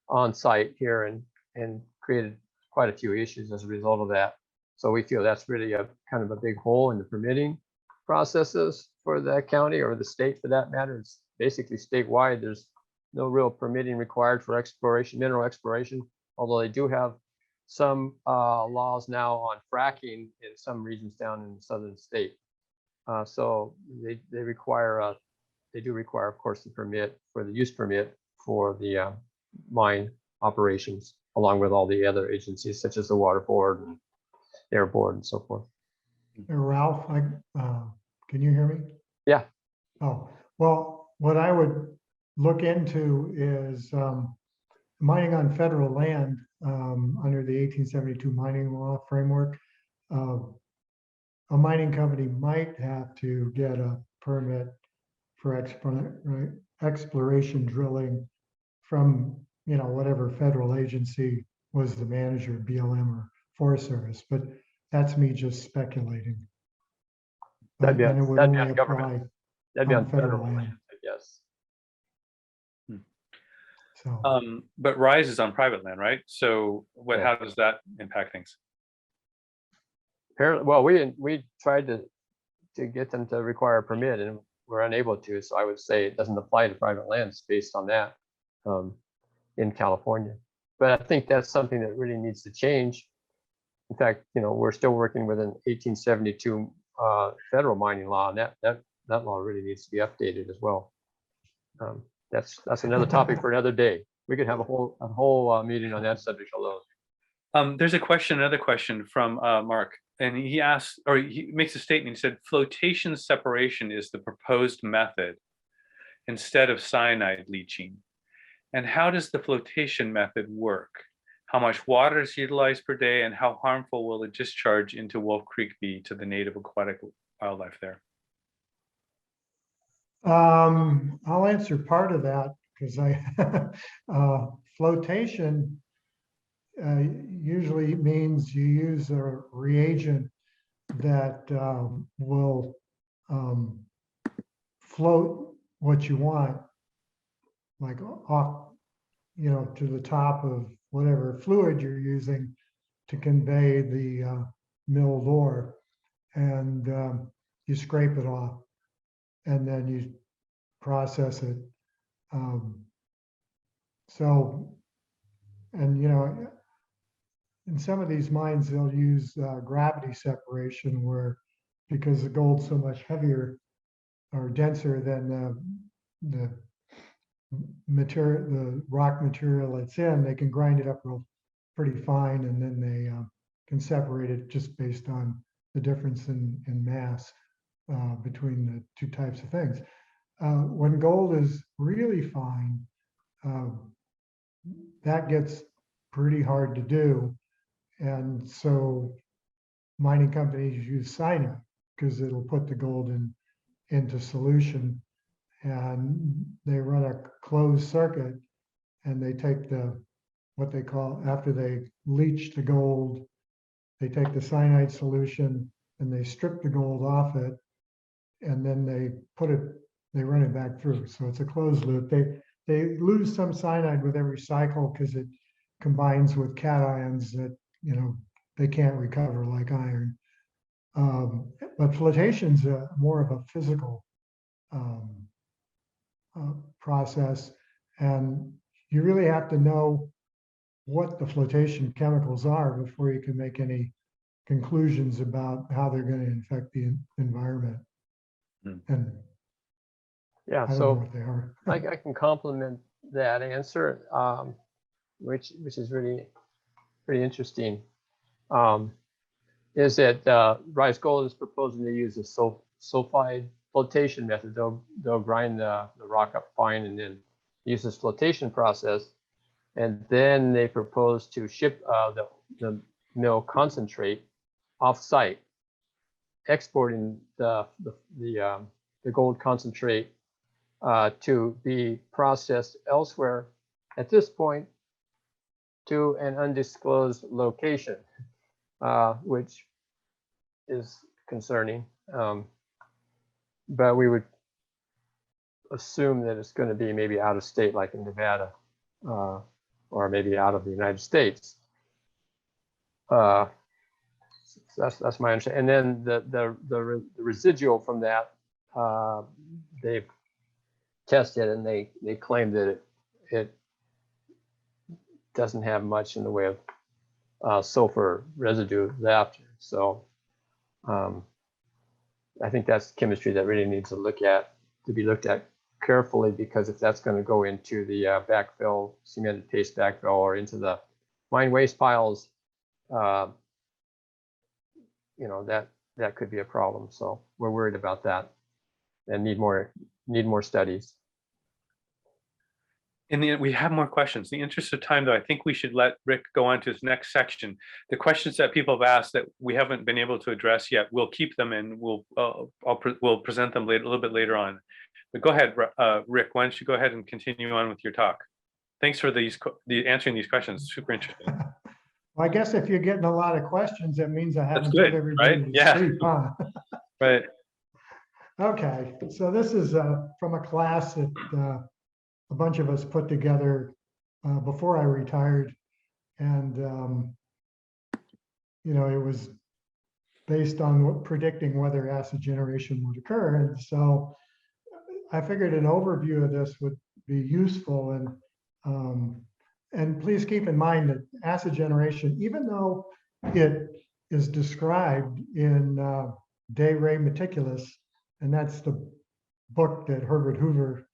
on site here and created quite a few issues as a result of that. So we feel that's really a kind of a big hole in the permitting processes for the county or the state for that matter. It's basically statewide. There's no real permitting required for exploration, mineral exploration, although they do have some laws now on fracking in some regions down in the southern state. So they require, they do require, of course, the permit for the use permit for the mine operations, along with all the other agencies such as the Water Board and Air Board and so forth. Hey, Ralph, can you hear me? Yeah. Oh, well, what I would look into is mining on federal land under the 1872 mining law framework. A mining company might have to get a permit for exploration drilling from, you know, whatever federal agency was the manager, BLM or Forest Service, but that's me just speculating. That'd be And it would on only government. apply That'd be on on federal federal land. land, I guess. So But Rise is on private land, right? So Yeah. how does that impact things? Apparently, well, we tried to get them to require a permit and we're unable to. So I would say it doesn't apply to private lands based on that in California. But I think that's something that really needs to change. In fact, you know, we're still working with an 1872 federal mining law, and that law really needs to be updated as well. That's another topic for another day. We could have a whole meeting on that subject alone. There's another question from Mark, and he asks, or he makes a statement. He said, flotation separation is the proposed method instead of cyanide leaching. And how does the flotation method work? How much water is utilized per day, and how harmful will the discharge into Wolf Creek be to the native aquatic wildlife there? I'll answer part of that because flotation usually means you use a reagent that will float what you want, like off, you know, to the top of whatever fluid you're using to convey the milled ore, and you scrape it off, and then you process it. And you know, in some of these mines, they'll use gravity separation, where because the gold's so much heavier or denser than the material, the rock material it's in, they can grind it up pretty fine, and then they can separate it just based on the difference in mass between the two types of things. When gold is really fine, that gets pretty hard to do. And so mining companies use cyanide because it'll put the gold into solution, and they run a closed circuit, and they take what they call, after they leach the gold, they take the cyanide solution and they strip the gold off it, and then they run it back through. So it's a closed loop. They lose some cyanide with every cycle because it combines with cations that, you know, they can't recover like iron. But flotation's more of a physical process, and you really have to know what the flotation chemicals are before you can make any conclusions about how they're going to infect the environment. And Yeah, I don't know so what they are. I can complement that answer, which is really pretty interesting. Is that Rise Gold is proposing to use a sulfide flotation method. They'll grind the rock up fine and then use this flotation process, and then they propose to ship the mill concentrate off-site, exporting the gold concentrate to be processed elsewhere, at this point to an undisclosed location, which is concerning. But we would assume that it's going to be maybe out of state, like in Nevada or or maybe out of the United States. So that's my understanding. And then the residual from that, they've tested, and they claim that it doesn't have much in the way of sulfur residue left. So I think that's chemistry that really needs to be looked at carefully, because if that's going to go into the backfill, cemented paste backfill, or into the mine waste piles, you know, that could be a problem. So we're worried about that and need more studies. We have more questions. In the interest of time, though, I think we should let Rick go on to his next section. The questions that people have asked that we haven't been able to address yet, we'll keep them, and we'll present them a little bit later on. But go ahead, Rick. Why don't you go ahead and continue on with your talk? Thanks for answering these questions. Super interesting. Well, I guess if you're getting a lot of questions, that means I haven't good, told everybody right? to Yeah. sleep, huh? Right. Okay, so this is from a class that a bunch of us put together before I retired, and you know, it was based on predicting whether acid generation would occur, and so I figured an overview of this would be useful. And please keep in mind that acid generation, even though it is described in De Re Meticulous, and that's the book that Herbert Hoover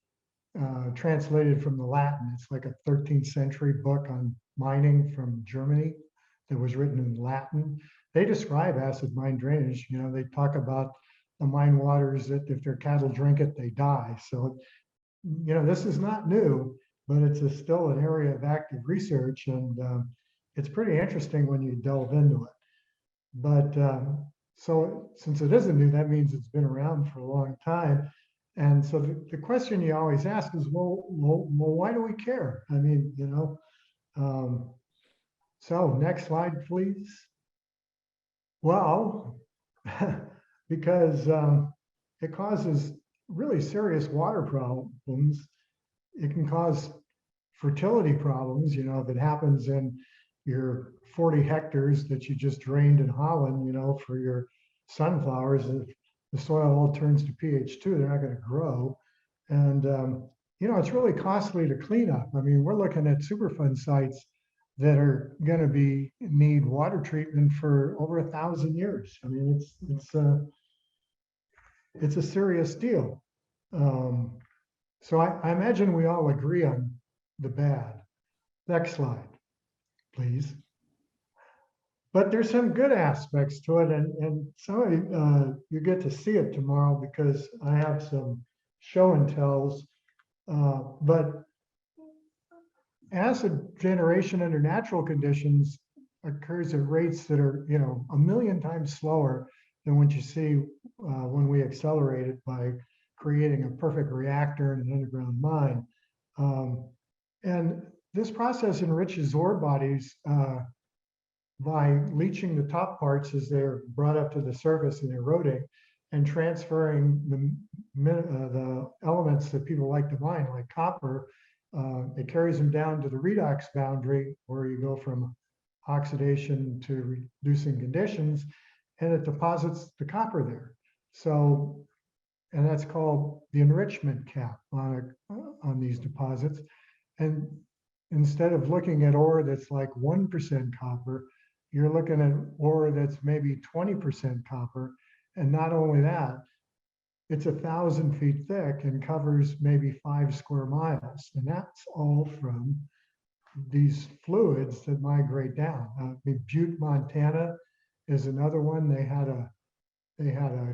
translated from the Latin. It's like a 13th century book on mining from Germany that was written in Latin. They describe acid mine drainage. You know, they talk about the mine waters that if their cattle drink it, they die. So, you know, this is not new, but it's still an area of active research, and it's pretty interesting when you delve into it. But so since it isn't new, that means it's been around for a long time. And so the question you always ask is, well, why do we care? I mean, you know, so next slide, please. Well, because it causes really serious water problems. It can cause fertility problems, you know, if it happens in your 40 hectares that you just drained in Holland, you know, for your sunflowers. If the soil all turns to pH 2, they're not going to grow. And, you know, it's really costly to clean up. I mean, we're looking at Superfund sites that are going to need water treatment for over 1,000 years. I mean, it's a serious deal. So I imagine we all agree on the bad. Next slide, please. But there's some good aspects to it, and some of you get to see it tomorrow because I have some show and tells. But acid generation under natural conditions occurs at rates that are, you know, 1,000,000 times slower than what you see when we accelerate it by creating a perfect reactor in an underground mine. And this process enriches ore bodies by leaching the top parts as they're brought up to the surface and eroding, and transferring the elements that people like to mine, like copper. It carries them down to the redox boundary, where you go from oxidation to reducing conditions, and it deposits the copper there. So, and that's called the enrichment cap on these deposits. And instead of looking at ore that's like 1% copper, you're looking at ore that's maybe 20% copper. And not only that, it's 1,000 feet thick and covers maybe 5 square miles. And that's all from these fluids that migrate down. Butte, Montana is another one. They had a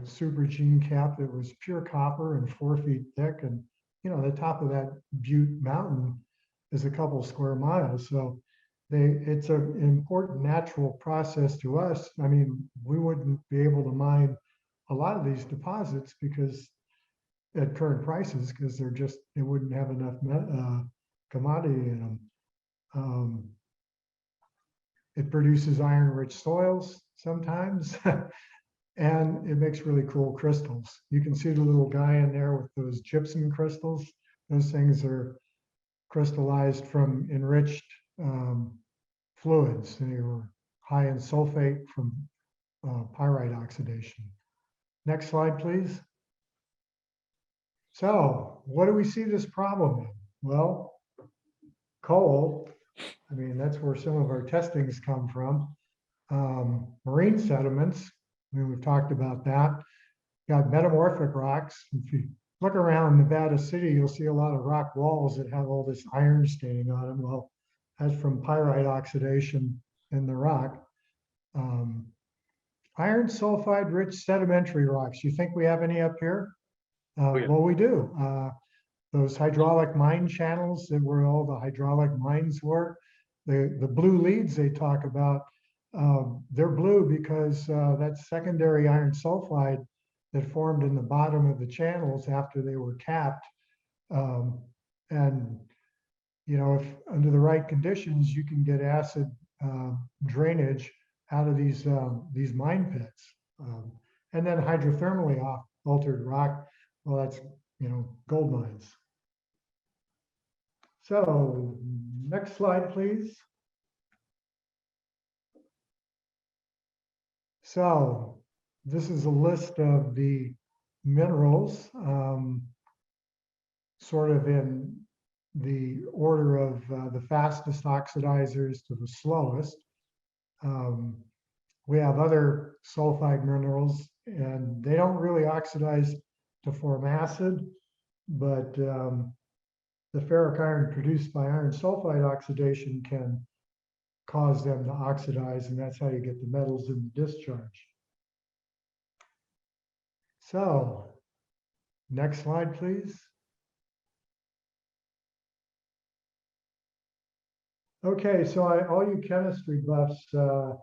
supergene cap that was pure copper and 4 feet thick. And, you know, the top of that Butte mountain is a couple square miles. So it's an important natural process to us. I mean, we wouldn't be able to mine a lot of these deposits because at current prices, because they wouldn't have enough commodity in them. It produces iron-rich soils sometimes, and it makes really cool crystals. You can see the little guy in there with those gypsum crystals. Those things are crystallized from enriched fluids. They were high in sulfate from pyrite oxidation. Next slide, please. So what do we see this problem in? Well, coal, I mean, that's where some of our testings come from. Marine sediments, I mean, we've talked about that. Got metamorphic rocks. If you look around Nevada City, you'll see a lot of rock walls that have all this iron staining on them. Well, that's from pyrite oxidation in the rock. Iron sulfide rich sedimentary rocks. You think we have any up here? Yeah. Well, we do. Those hydraulic mine channels that where all the hydraulic mines were, the blue leads they talk about, they're blue because that's secondary iron sulfide that formed in the bottom of the channels after they were capped. And, you know, if under the right conditions, you can get acid drainage out of these mine pits. And then hydrothermally altered rock, well, that's, you know, gold mines. So next slide, please. So this is a list of the minerals, sort of in the order of the fastest oxidizers to the slowest. We have other sulfide minerals, and they don't really oxidize to form acid, but the ferric iron produced by iron sulfide oxidation can cause them to oxidize, and that's how you get the metals in the discharge. So, next slide, please. Okay, so all you chemistry buffs, I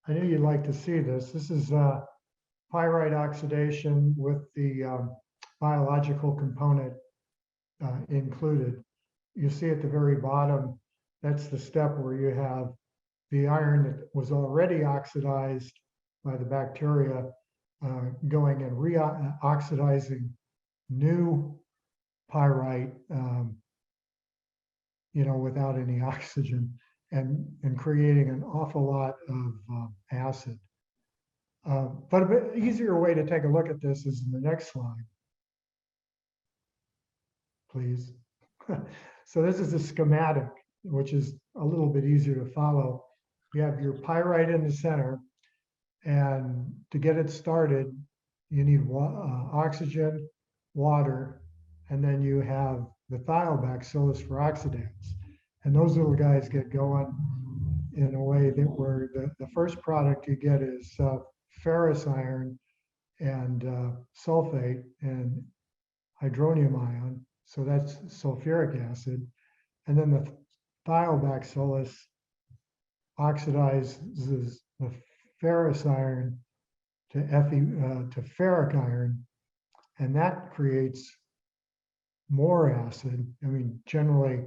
knew you'd like to see this. This is pyrite oxidation with the biological component included. You see at the very bottom, that's the step where you have the iron that was already oxidized by the bacteria going and re-oxidizing new pyrite, you know, without any oxygen, and creating an awful lot of acid. But a bit easier way to take a look at this is in the next slide, please. So this is a schematic, which is a little bit easier to follow. You have your pyrite in the center, and to get it started, you need oxygen, water, and then you have the thiobacillus for oxidants. And those little guys get going in a way that where the first product you get is ferrous iron and sulfate and hydronium ion. So that's sulfuric acid. And then the thiobacillus oxidizes the ferrous iron to ferric iron, and that creates more acid. I mean, generally,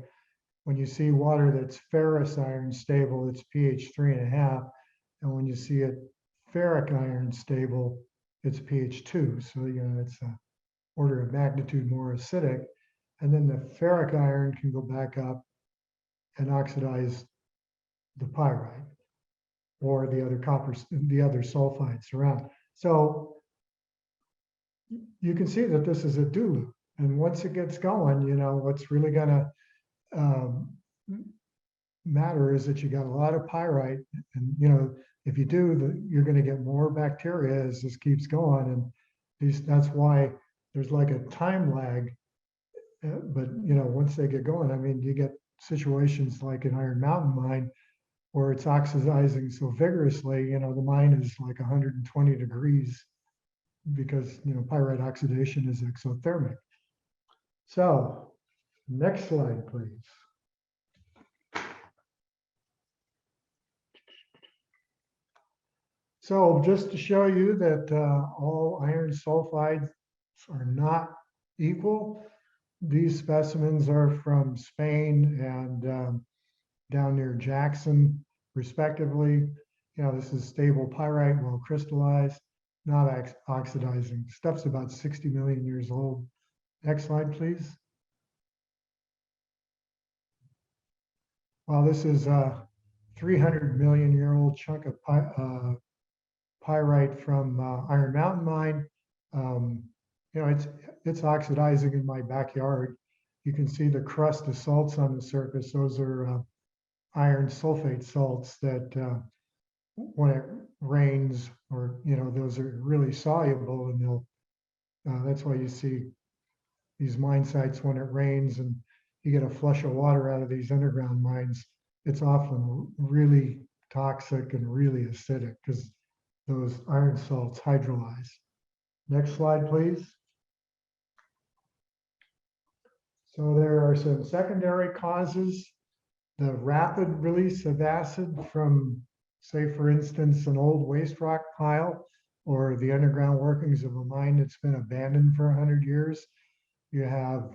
when you see water that's ferrous iron stable, it's pH 3.5, and when you see it ferric iron stable, it's pH 2. So you know it's an order of magnitude more acidic. And then the ferric iron can go back up and oxidize the pyrite or the other the other sulfides around. So you can see that this is a do loop. And once it gets going, you know, what's really gonna matter is that you got a lot of pyrite, and you know, if you do, you're gonna get more bacteria as this keeps going. And that's why there's like a time lag. But you know, once they get going, I mean, you get situations like an Iron Mountain mine where it's oxidizing so vigorously, you know, the mine is like 120 degrees because, you know, pyrite oxidation is exothermic. So next slide, please. So just to show you that all iron sulfides are not equal, these specimens are from Spain and down near Jackson, respectively. You know, this is stable pyrite, well crystallized, not oxidizing. Stuff's about 60 million years old. Next slide, please. Well, this is a 300 million year old chunk of pyrite from Iron Mountain mine. You know, it's oxidizing in my backyard. You can see the crust of salts on the surface. Those are iron sulfate salts that when it rains, or you know, those are really soluble, and they'll. That's why you see these mine sites when it rains and you get a flush of water out of these underground mines. It's often really toxic and really acidic because those iron salts hydrolyze. Next slide, please. So there are some secondary causes. The rapid release of acid from, say, for instance, an old waste rock pile or the underground workings of a mine that's been abandoned for 100 years. You have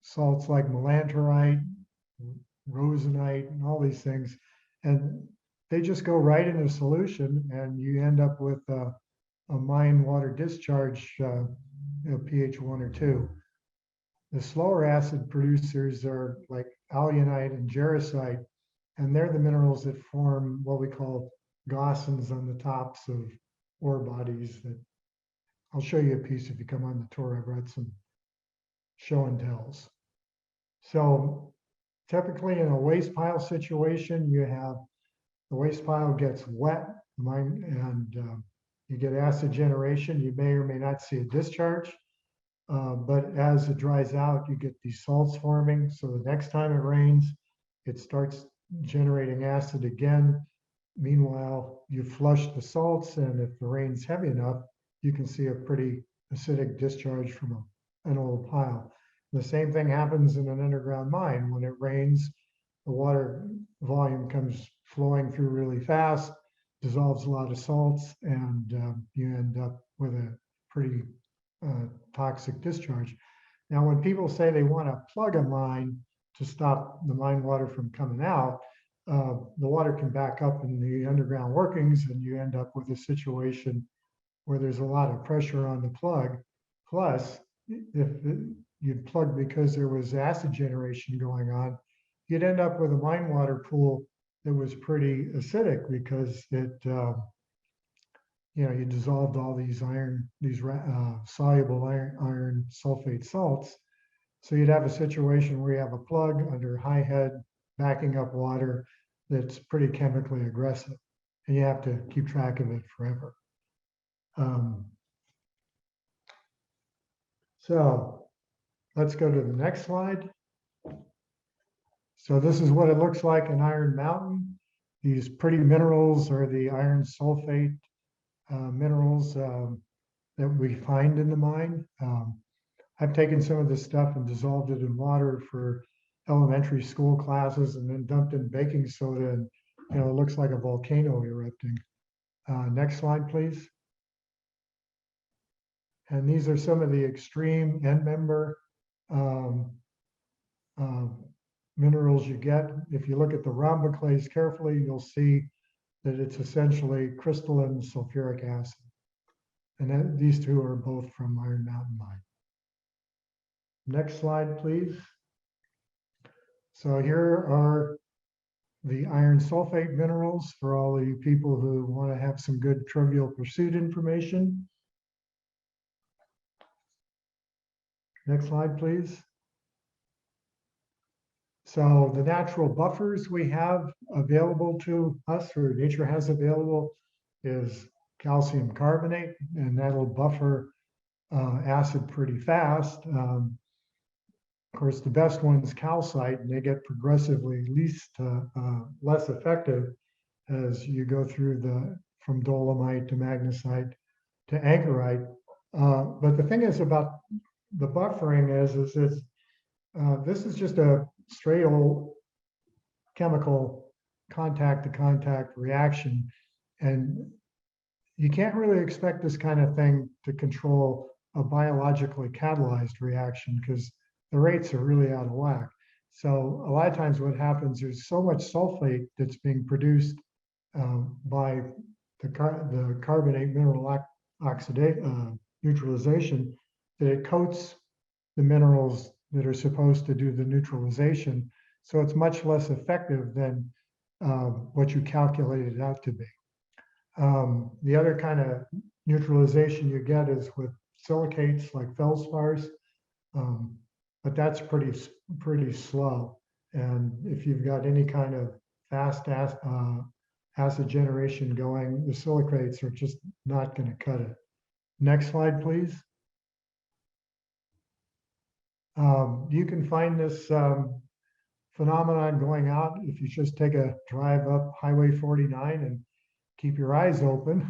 salts like melanterite, rosenite, and all these things, and they just go right into solution, and you end up with a mine water discharge, pH 1 or 2. The slower acid producers are like alunite and jarosite, and they're the minerals that form what we call gossans on the tops of ore bodies. That I'll show you a piece if you come on the tour. I brought some show and tells. So typically in a waste pile situation, you have the waste pile gets wet, and you get acid generation. You may or may not see a discharge. But as it dries out, you get these salts forming. So the next time it rains, it starts generating acid again. Meanwhile, you flush the salts, and if the rain's heavy enough, you can see a pretty acidic discharge from an old pile. The same thing happens in an underground mine. When it rains, the water volume comes flowing through really fast, dissolves a lot of salts, and you end up with a pretty toxic discharge. Now, when people say they want to plug a mine to stop the mine water from coming out, the water can back up in the underground workings, and you end up with a situation where there's a lot of pressure on the plug. Plus, if you'd plug because there was acid generation going on, you'd end up with a mine water pool that was pretty acidic because it you know, you dissolved all these soluble iron sulfate salts. So you'd have a situation where you have a plug under high head backing up water that's pretty chemically aggressive, and you have to keep track of it forever. So let's go to the next slide. So this is what it looks like in Iron Mountain. These pretty minerals are the iron sulfate minerals that we find in the mine. I've taken some of this stuff and dissolved it in water for elementary school classes, and then dumped in baking soda, and you know, it looks like a volcano erupting. Next slide, please. And these are some of the extreme end member minerals you get. If you look at the rhomboclase carefully, you'll see that it's essentially crystalline sulfuric acid. And these two are both from Iron Mountain Mine. Next slide, please. So here are the iron sulfate minerals for all the people who want to have some good Trivial Pursuit information. Next slide, please. So the natural buffers we have available to us, or nature has available, is calcium carbonate, and that'll buffer acid pretty fast. Of course, the best one's calcite, and they get progressively less effective as you go through from dolomite to magnesite to anchorite. But the thing is about the buffering is this is just a straight old chemical contact to contact reaction, and you can't really expect this kind of thing to control a biologically catalyzed reaction because the rates are really out of whack. So a lot of times what happens, there's so much sulfate that's being produced by the carbonate mineral neutralization, that it coats the minerals that are supposed to do the neutralization, So it's much less effective than what you calculated it out to be. The other kind of neutralization you get is with silicates like feldspars, but that's pretty slow. And if you've got any kind of fast acid generation going, the silicates are just not going to cut it. Next slide, please. You can find this phenomenon going out if you just take a drive up Highway 49 and keep your eyes open.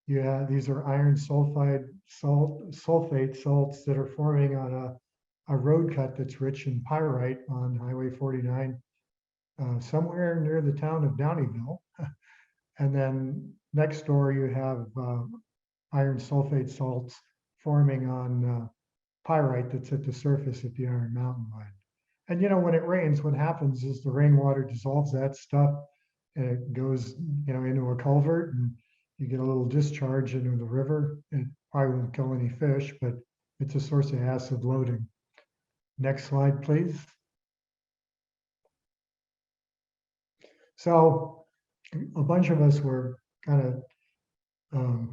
Yeah, these are iron sulfate salts that are forming on a road cut that's rich in pyrite on Highway 49, somewhere near the town of Downeyville. And then next door you have iron sulfate salts forming on pyrite that's at the surface at the Iron Mountain mine. And you know, when it rains, what happens is the rainwater dissolves that stuff and it goes, you know, into a culvert, and you get a little discharge into the river. It probably won't kill any fish, but it's a source of acid loading. Next slide, please. So a bunch of us were kind of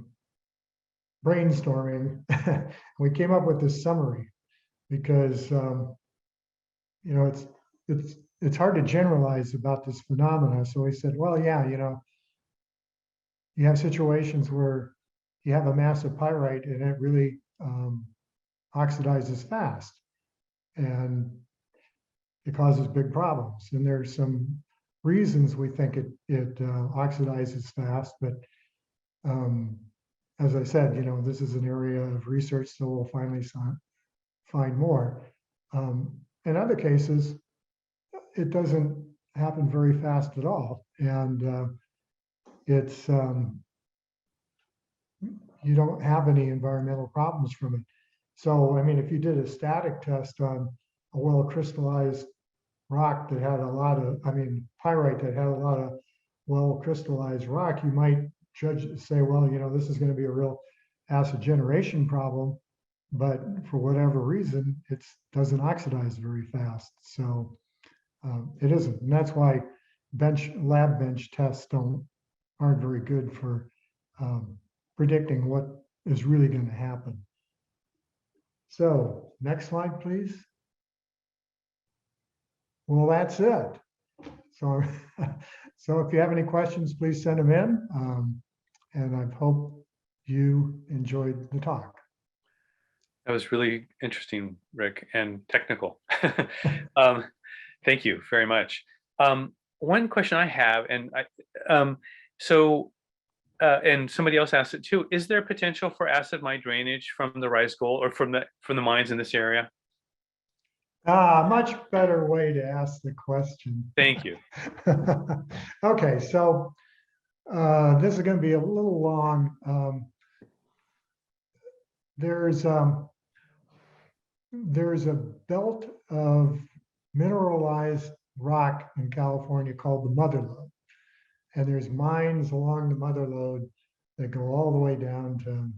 brainstorming. We came up with this summary because you know, it's hard to generalize about this phenomena. So we said, well, yeah, you know, you have situations where you have a massive pyrite and it really oxidizes fast, and it causes big problems. And there's some reasons we think it oxidizes fast, but as I said, you know, this is an area of research, so we'll finally find more. In other cases, it doesn't happen very fast at all, and it's you don't have any environmental problems from it. So, I mean, if you did a static test on a well-crystallized rock that had a lot of, I mean, pyrite that had a lot of well-crystallized rock, you might say, well, you know, this is going to be a real acid generation problem, but for whatever reason, it doesn't oxidize very fast. So it isn't, and that's why lab bench tests aren't very good for predicting what is really going to happen. So next slide, please. Well, that's it. So, so if you have any questions, please send them in. And I hope you enjoyed the talk. That was really interesting, Rick, and technical. Thank you very much. One question I have, and and somebody else asked it too, is there potential for acid mine drainage from the rise gold or from the mines in this area? Much better way to ask the question. Thank you. Okay, so this is going to be a little long. There's a belt of mineralized rock in California called the Mother Lode. And there's mines along the Mother Lode that go all the way down to,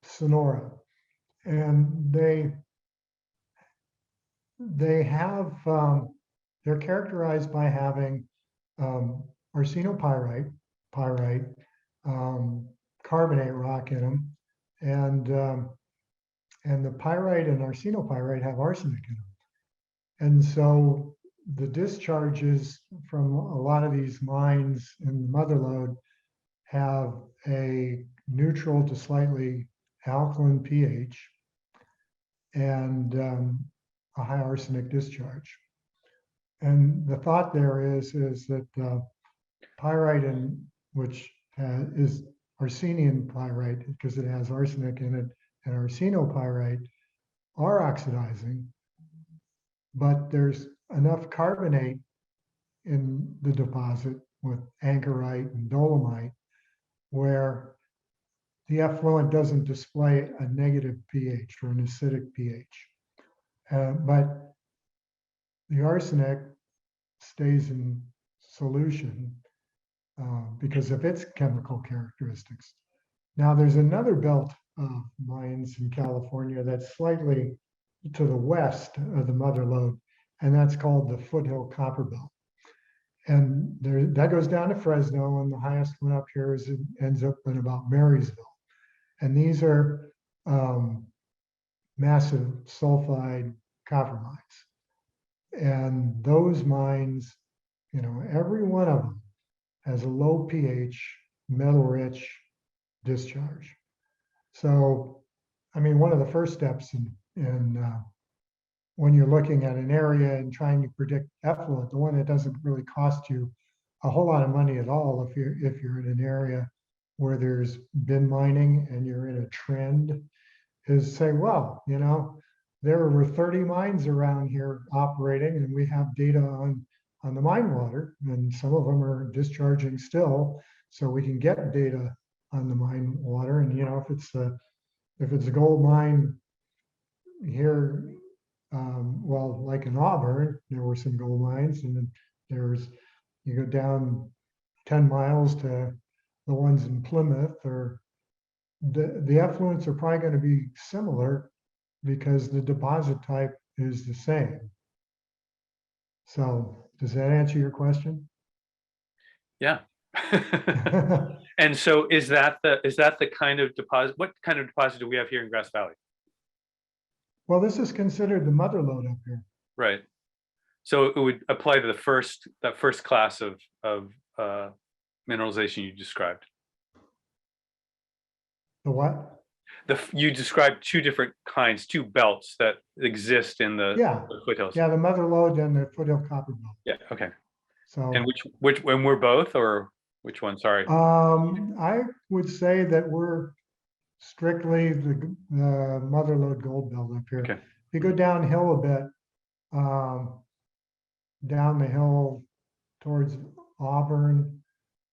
Sonora. And they're characterized by having arsenopyrite, carbonate rock in them, and the pyrite and arsenopyrite have arsenic in them. And so the discharges from a lot of these mines in the Mother Lode have a neutral to slightly alkaline pH and a high arsenic discharge. And the thought there is that pyrite, which is arsenian pyrite because it has arsenic in it, and arsenopyrite are oxidizing, but there's enough carbonate in the deposit with anchorite and dolomite where the effluent doesn't display a negative pH or an acidic pH. But the arsenic stays in solution because of its chemical characteristics. Now, there's another belt of mines in California that's slightly to the west of the mother lode, and that's called the Foothill Copper Belt. And there, that goes down to Fresno, and the highest one up here is ends up in about Marysville. And these are massive sulfide copper mines. And those mines, you know, every one of them has a low pH, metal-rich discharge. So, I mean, one of the first steps in when you're looking at an area and trying to predict effluent, the one that doesn't really cost you a whole lot of money at all, if you're in an area where there's been mining and you're in a trend, is say, well, you know, there were 30 mines around here operating, and we have data on the mine water, and some of them are discharging still, so we can get data on the mine water. And you know, if it's a gold mine here, well, like in Auburn, there were some gold mines, and then you go down 10 miles to the ones in Plymouth, or the effluents are probably going to be similar because the deposit type is the same. So does that answer your question? Yeah. And so is that the kind of deposit? What kind of deposit do we have here in Grass Valley? Well, this is considered the mother lode up here. Right. So it would apply to that first class of mineralization you described. The what? You described two different kinds, two belts that exist in the foothills. Yeah, the mother lode and the Foothill Copper Belt. Yeah. Okay. So and which when we're both, or which one? Sorry. I would say that we're strictly the mother lode gold belt up here. Okay. If you go downhill a bit, down the hill towards Auburn,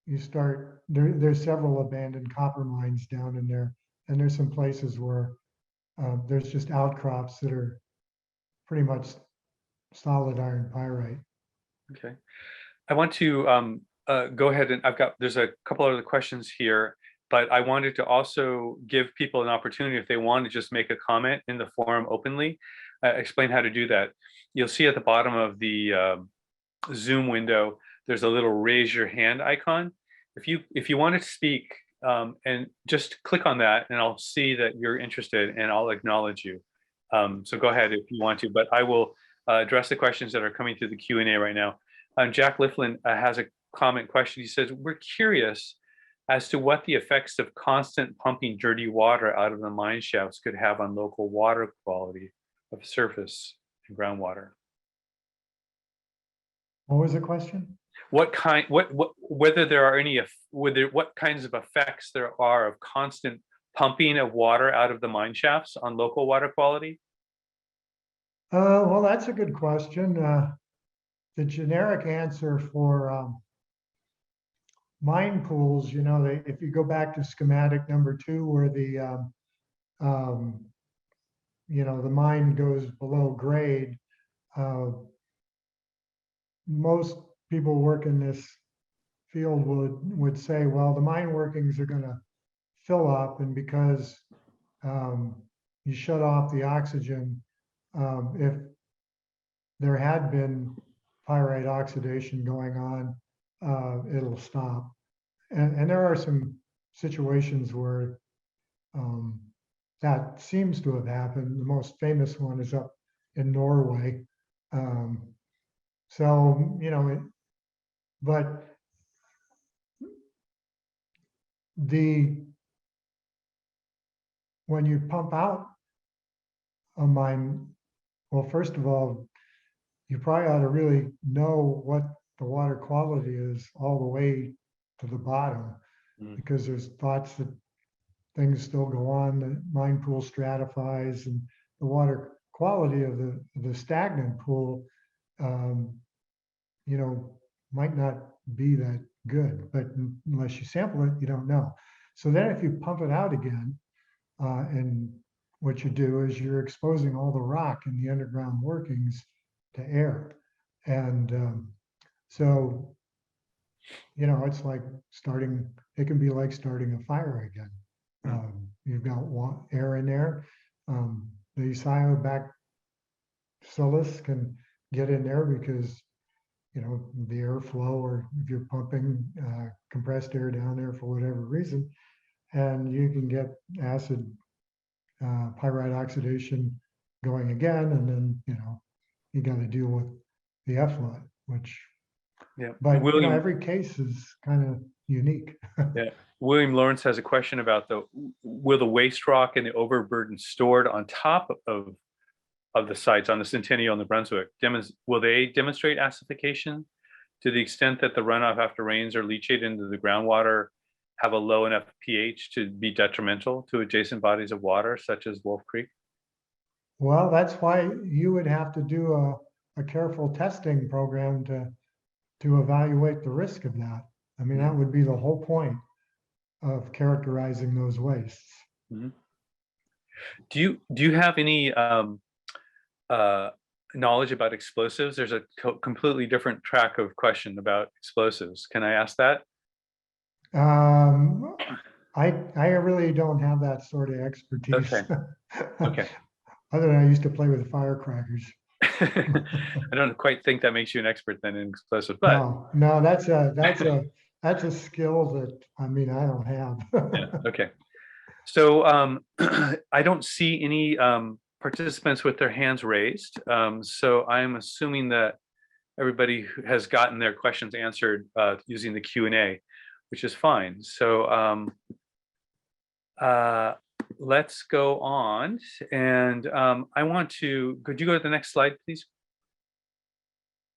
you start there's several abandoned copper mines down in there, and there's some places where there's just outcrops that are pretty much solid iron pyrite. Okay. I want to go ahead, and there's a couple other questions here, but I wanted to also give people an opportunity, if they want to just make a comment in the forum openly, explain how to do that. You'll see at the bottom of the Zoom window, there's a little raise your hand icon. If you want to speak, and just click on that, and I'll see that you're interested, and I'll acknowledge you. So go ahead if you want to, but I will address the questions that are coming through the Q&A right now. Jack Lifflin has a comment question. He says, we're curious as to what the effects of constant pumping dirty water out of the mine shafts could have on local water quality of surface and groundwater. What was the question? What kinds of effects there are of constant pumping of water out of the mine shafts on local water quality? Well, that's a good question. The generic answer for mine pools, you know, if you go back to schematic number 2, where the you know, the mine goes below grade, most people work in this field would say, well, the mine workings are going to fill up, and because you shut off the oxygen, if there had been pyrite oxidation going on, it'll stop. And there are some situations where that seems to have happened. The most famous one is up in Norway. So, you know, but when you pump out a mine, well, first of all, you probably ought to really know what the water quality is all the way to the bottom, because there's thoughts that things still go on, the mine pool stratifies, and the water quality of the stagnant pool, you know, might not be that good, but unless you sample it, you don't know. So then if you pump it out again, and what you do is you're exposing all the rock in the underground workings to air. And so, you know, it's like it can be like starting a fire again. You've got air in there. The silice can get in there because, you know, the airflow, or if you're pumping compressed air down there for whatever reason, and you can get acid pyrite oxidation going again, and then, you know, you got to deal with the effluent, which, Yeah. but you know, William, every case is kind of unique. yeah. William Lawrence has a question about will the waste rock and the overburden stored on top of the sites on the Centennial and the Brunswick, will they demonstrate acidification to the extent that the runoff after rains or leachate into the groundwater have a low enough pH to be detrimental to adjacent bodies of water, such as Wolf Creek? Well, that's why you would have to do a careful testing program to evaluate the risk of that. I mean, that would be the whole point of characterizing those wastes. Mm-hmm. Do you have any knowledge about explosives? There's a completely different track of question about explosives. Can I ask that? I really don't have that sort of expertise. Okay. Okay. Other than I used to play with firecrackers. I don't quite think that makes you an expert then in explosives, but no, that's a skill that, I mean, I don't have. yeah, okay. So I don't see any participants with their hands raised. So I'm assuming that everybody has gotten their questions answered using the Q&A, which is fine. So let's go on. And I want to, could you go to the next slide, please?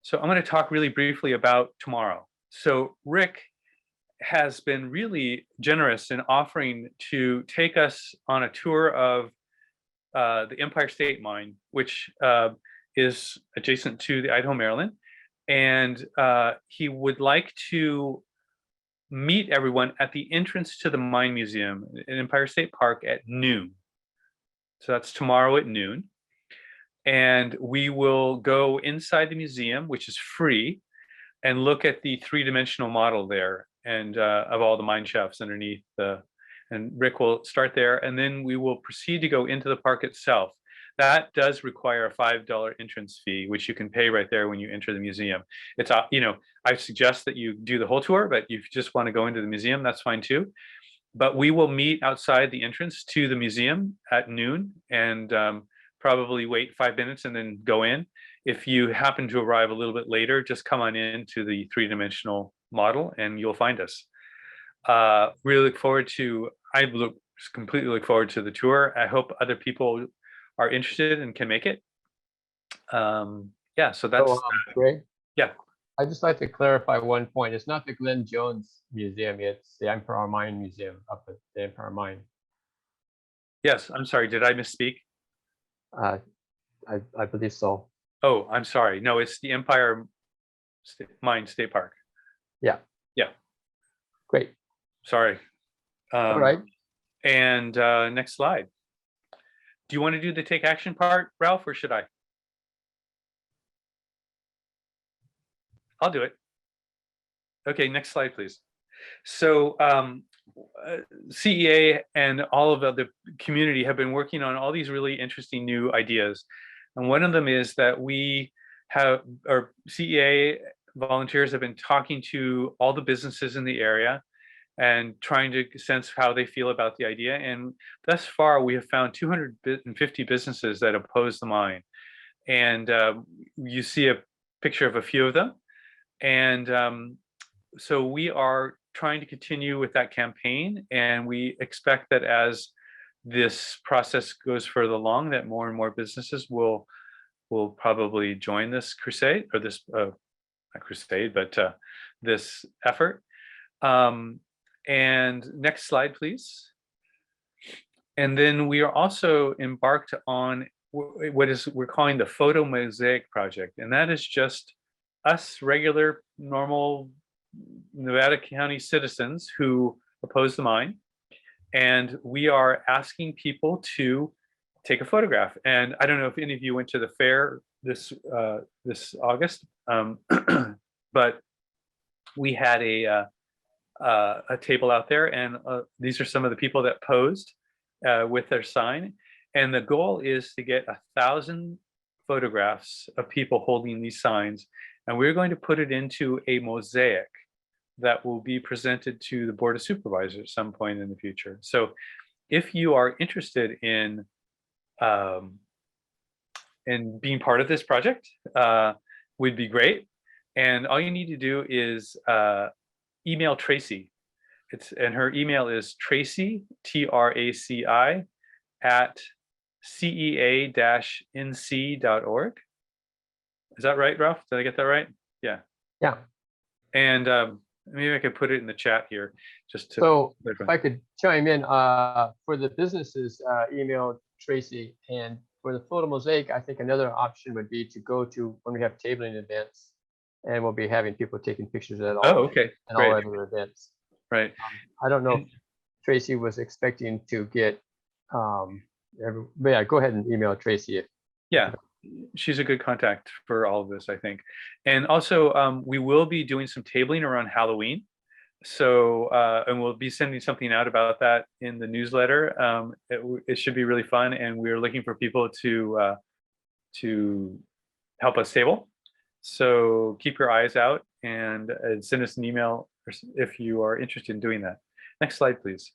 So I'm going to talk really briefly about tomorrow. So Rick has been really generous in offering to take us on a tour of the Empire State Mine, which is adjacent to the Idaho, Maryland. And he would like to meet everyone at the entrance to the Mine Museum in Empire State Park at noon. So that's tomorrow at noon. And we will go inside the museum, which is free, and look at the three-dimensional model there and of all the mine shafts underneath and Rick will start there, and then we will proceed to go into the park itself. That does require a $5 entrance fee, which you can pay right there when you enter the museum. It's, you know, I suggest that you do the whole tour, but if you just want to go into the museum, that's fine too. But we will meet outside the entrance to the museum at noon and probably wait 5 minutes and then go in. If you happen to arrive a little bit later, just come on in to the three-dimensional model and you'll find us. Really look forward to, completely look forward to the tour. I hope other people are interested and can make it. Yeah, so that's Greg? Yeah. I'd just like to clarify one point. It's not the Glenn Jones Museum, it's the Empire Mine Museum up at the Empire Mine. Yes, I'm sorry, did I misspeak? I believe so. Oh, I'm sorry. No, it's the Empire Mine State Park. Yeah. Yeah. Great. Sorry. All right. And next slide. Do you want to do the take action part, Ralph, or should I? I'll do it. Okay, next slide, please. So CEA and all of the community have been working on all these really interesting new ideas. And one of them is that we have, our CEA volunteers have been talking to all the businesses in the area and trying to sense how they feel about the idea. And thus far, we have found 250 businesses that oppose the mine. And you see a picture of a few of them. And so we are trying to continue with that campaign. And we expect that as this process goes further along, that more and more businesses will probably join this crusade, or this, not crusade, but this effort. And next slide, please. And then we are also embarked on what we're calling the Photo Mosaic project. And that is just us regular, normal Nevada County citizens who oppose the mine. And we are asking people to take a photograph. And I don't know if any of you went to the fair this August, but we had a table out there, and these are some of the people that posed with their sign. And the goal is to get 1,000 photographs of people holding these signs, and we're going to put it into a mosaic that will be presented to the Board of Supervisors at some point in the future. So if you are interested in being part of this project, would be great. And all you need to do is email Tracy. And her email is Tracy, TRACI, at cea-nc.org. Is that right, Ralph? Did I get that right? Yeah. Yeah. And maybe I could put it in the chat here just to. So if I could chime in, for the businesses, email Tracy, and for the photo mosaic, I think another option would be to go to when we have tabling events, and we'll be having people taking pictures at all. Oh, okay. And all other events. Right. I don't know if Tracy was expecting to get, but yeah, go ahead and email Tracy. Yeah, she's a good contact for all of this, I think. And also, we will be doing some tabling around Halloween. So, and we'll be sending something out about that in the newsletter. It should be really fun, and we're looking for people to help us table. So keep your eyes out and send us an email if you are interested in doing that. Next slide, please.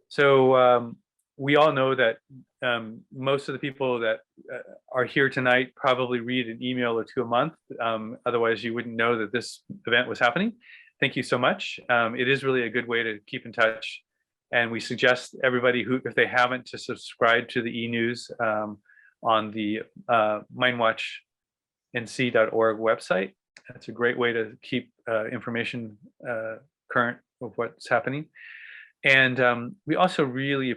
So we all know that most of the people that are here tonight probably read an email or two a month. Otherwise, you wouldn't know that this event was happening. Thank you so much. It is really a good way to keep in touch. And we suggest everybody who, if they haven't, to subscribe to the e-news on the MineWatch.nc.org website. That's a great way to keep information current of what's happening. And we also really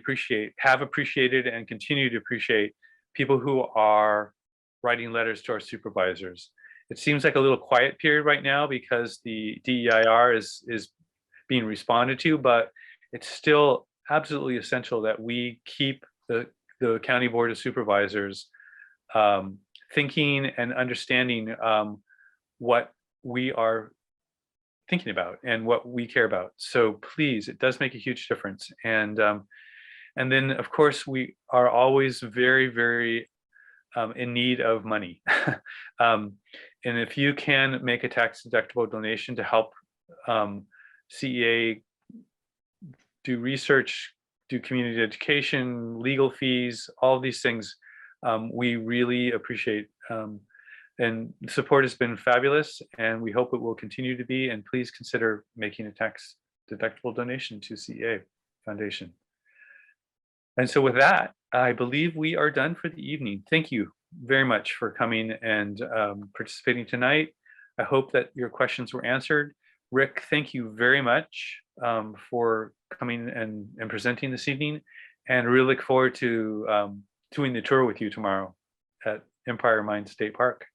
have appreciated and continue to appreciate people who are writing letters to our supervisors. It seems like a little quiet period right now because the DEIR is being responded to, but it's still absolutely essential that we keep the County Board of Supervisors thinking and understanding what we are thinking about and what we care about. So please, it does make a huge difference. And then of course we are always very, very in need of money. And if you can make a tax-deductible donation to help CEA do research, do community education, legal fees, all these things, we really appreciate. And support has been fabulous, and we hope it will continue to be. And please consider making a tax-deductible donation to CEA Foundation. And so with that, I believe we are done for the evening. Thank you very much for coming and participating tonight. I hope that your questions were answered. Rick, thank you very much for coming and presenting this evening, and really look forward to doing the tour with you tomorrow at Empire Mine State Park.